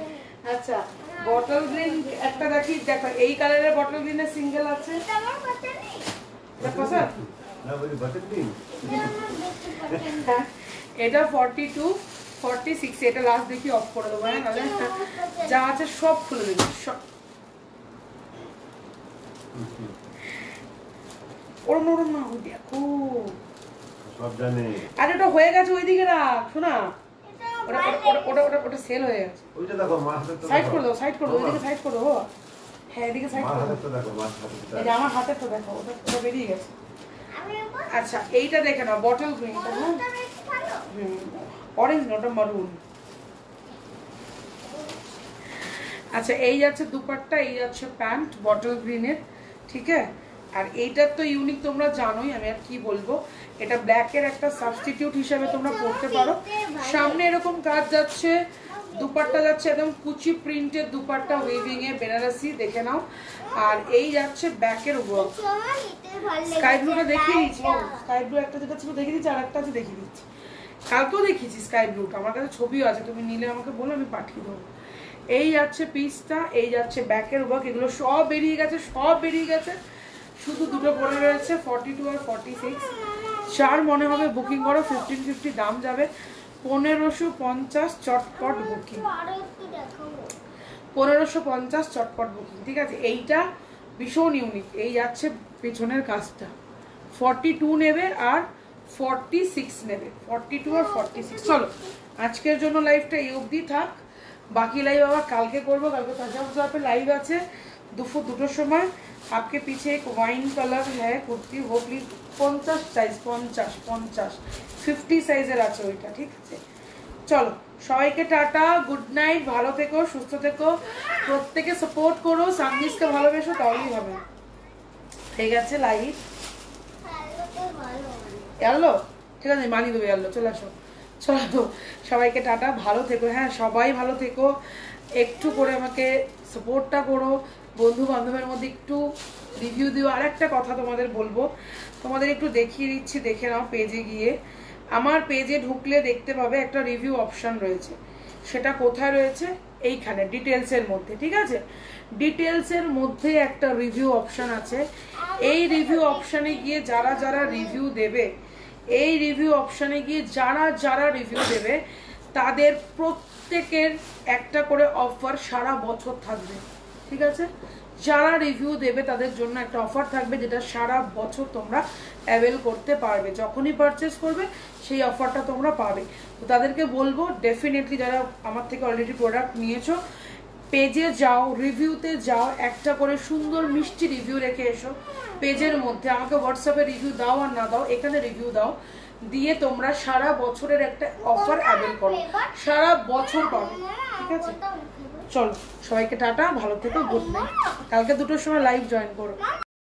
আচ্ছা, বটল গ্রিন একটা দেখি। দেখো, এই কালারের বটল গ্রিনের সিঙ্গেল আছে। এটা 42, 46। এটা লাস্ট দেখি, অফ করে দেবো। হ্যাঁ, যা আছে সব খুলে দেবো, সব। ওরম ওরম না, দেখো সব জানে। আরে ওটা হয়ে গেছে, ওইদিকে রাখ। শোনা, ওটা ওটা ওটা ওটা সেল হয়ে গেছে। ওইটা দেখো, মাছ দেখতে সাইড করে দাও, সাইড করে দাও, ওইদিকে সাইড করে দাও। হ্যাঁ, এদিকে সাইড করে দাও। দেখো, মাছ এই যে আমার হাতের তো দেখো, ওটা বেরিয়ে গেছে। আচ্ছা, এইটা দেখে নাও, বটল গ্রিনটা। হ্যাঁ, অরেঞ্জ না, ওটা মারুন। আচ্ছা, এই যাচ্ছে দুপাট্টা, এই যাচ্ছে প্যান্ট বটল গ্রিনের। ঠিক আছে, আর এইটার তো ইউনিক তোমরা জানোই, আমি আর কি বলবো। এটা ব্ল্যাকের একটা সাবস্টিটিউট হিসেবে তোমরা পড়তে পারো। সামনে এরকম কাজ যাচ্ছে, দুপাট্টা যাচ্ছে একদম কুচি প্রিন্টের দুপাট্টা, ওয়েভিং এ, বেনারসি, দেখে নাও। আর এই যাচ্ছে ব্যাকের ওয়ার্ক। স্কাই ব্লুটা দেখিয়ে দিচ্ছি। স্কাই ব্লু একটা যেটা ছিল দেখিয়ে দিচ্ছি, আর একটা আছে দেখিয়ে দিচ্ছি। কালকেও দেখিয়েছি স্কাই ব্লুটা, আমার কাছে ছবিও আছে, তুমি নিলে আমাকে বলো, আমি পাঠিয়ে দেবো। এই যাচ্ছে পিসটা, এই যাচ্ছে ব্যাকের ওয়ার্ক। এগুলো সব বেরিয়ে গেছে, সব বেরিয়ে গেছে। শুধু দুটো পড়ে রয়েছে, 42 আর 46। চার মনে হবে বুকিং করো, 1550 দাম যাবে। 1550 চটপট বুকিং, 1550 চটপট বুকিং। ঠিক আছে, এইটা ভীষণ ইউনিক। এই যাচ্ছে পেছনের কাজটা, 42 নেবে আর 46 নেবে, 42 আর 46। চলো, আজকের জন্য লাইভটা এই অবধি থাক। बाकी लाइव आবার কালকে করব। কালকে তাজাব पे लाइव আছে দুপুর 2টোর সময়। आपके पीछे एक वाइन कलर है कुर्ती, वो प्लीज 50 সাইজ, 50 50 সাইজের আছে ওইটা। ঠিক আছে, চলো সবাইকে টাটা, গুড নাইট, ভালো থেকো, সুস্থ থেকো, প্রত্যেকে সাপোর্ট করো, সামদিসকে ভালোবেসো, তাহলেই হবে। ঠিক আছে, লাইভ এলো, ঠিক আছে, মানি দেবে। এলো, চলে আসো, চলো সবাইকে টাটা, ভালো থেকো। হ্যাঁ, সবাই ভালো থেকো, একটু করে আমাকে সাপোর্টটা করো, বন্ধু বান্ধবের মধ্যে একটু রিভিউ দিও। আর একটা কথা তোমাদের বলবো, তোমাদের একটু দেখিয়ে দিচ্ছি, দেখে নাও। পেজে গিয়ে, আমার পেজে ঢুকলে দেখতে পাবে একটা রিভিউ অপশন রয়েছে, সেটা কোথায় রয়েছে? এইখানে ডিটেলসের মধ্যে, ঠিক আছে? ডিটেলসের মধ্যে একটা রিভিউ অপশন আছে। এই রিভিউ অপশানে গিয়ে যারা যারা রিভিউ দেবে, এই রিভিউ অপশানে গিয়ে যারা যারা রিভিউ দেবে তাদের প্রত্যেকের একটা করে অফার সারা বছর থাকবে, ঠিক আছে? যারা রিভিউ দেবে তাদের জন্য একটা অফার থাকবে যেটা সারা বছর তোমরা অ্যাভেল করতে পারবে। যখনই পারচেস করবে সেই অফারটা তোমরা পাবে। তো তাদেরকে বলবো ডেফিনেটলি যারা আমার থেকে অলরেডি প্রোডাক্ট নিয়েছো, পেজে যাও, রিভিউতে যাও, একটা করে সুন্দর মিষ্টি রিভিউ রেখে এসো পেজের মধ্যে। আমাকে হোয়াটসঅ্যাপে রিভিউ দাও আর না দাও, এখানে রিভিউ দাও, দিয়ে তোমরা সারা বছরের একটা অফার অ্যাভেল করো, সারা বছর পাবে, ঠিক আছে? চলো সবাইকে টাটা, ভালো থেকো, গুড নাইট। কালকে 2টোর সময় লাইভ জয়েন করো।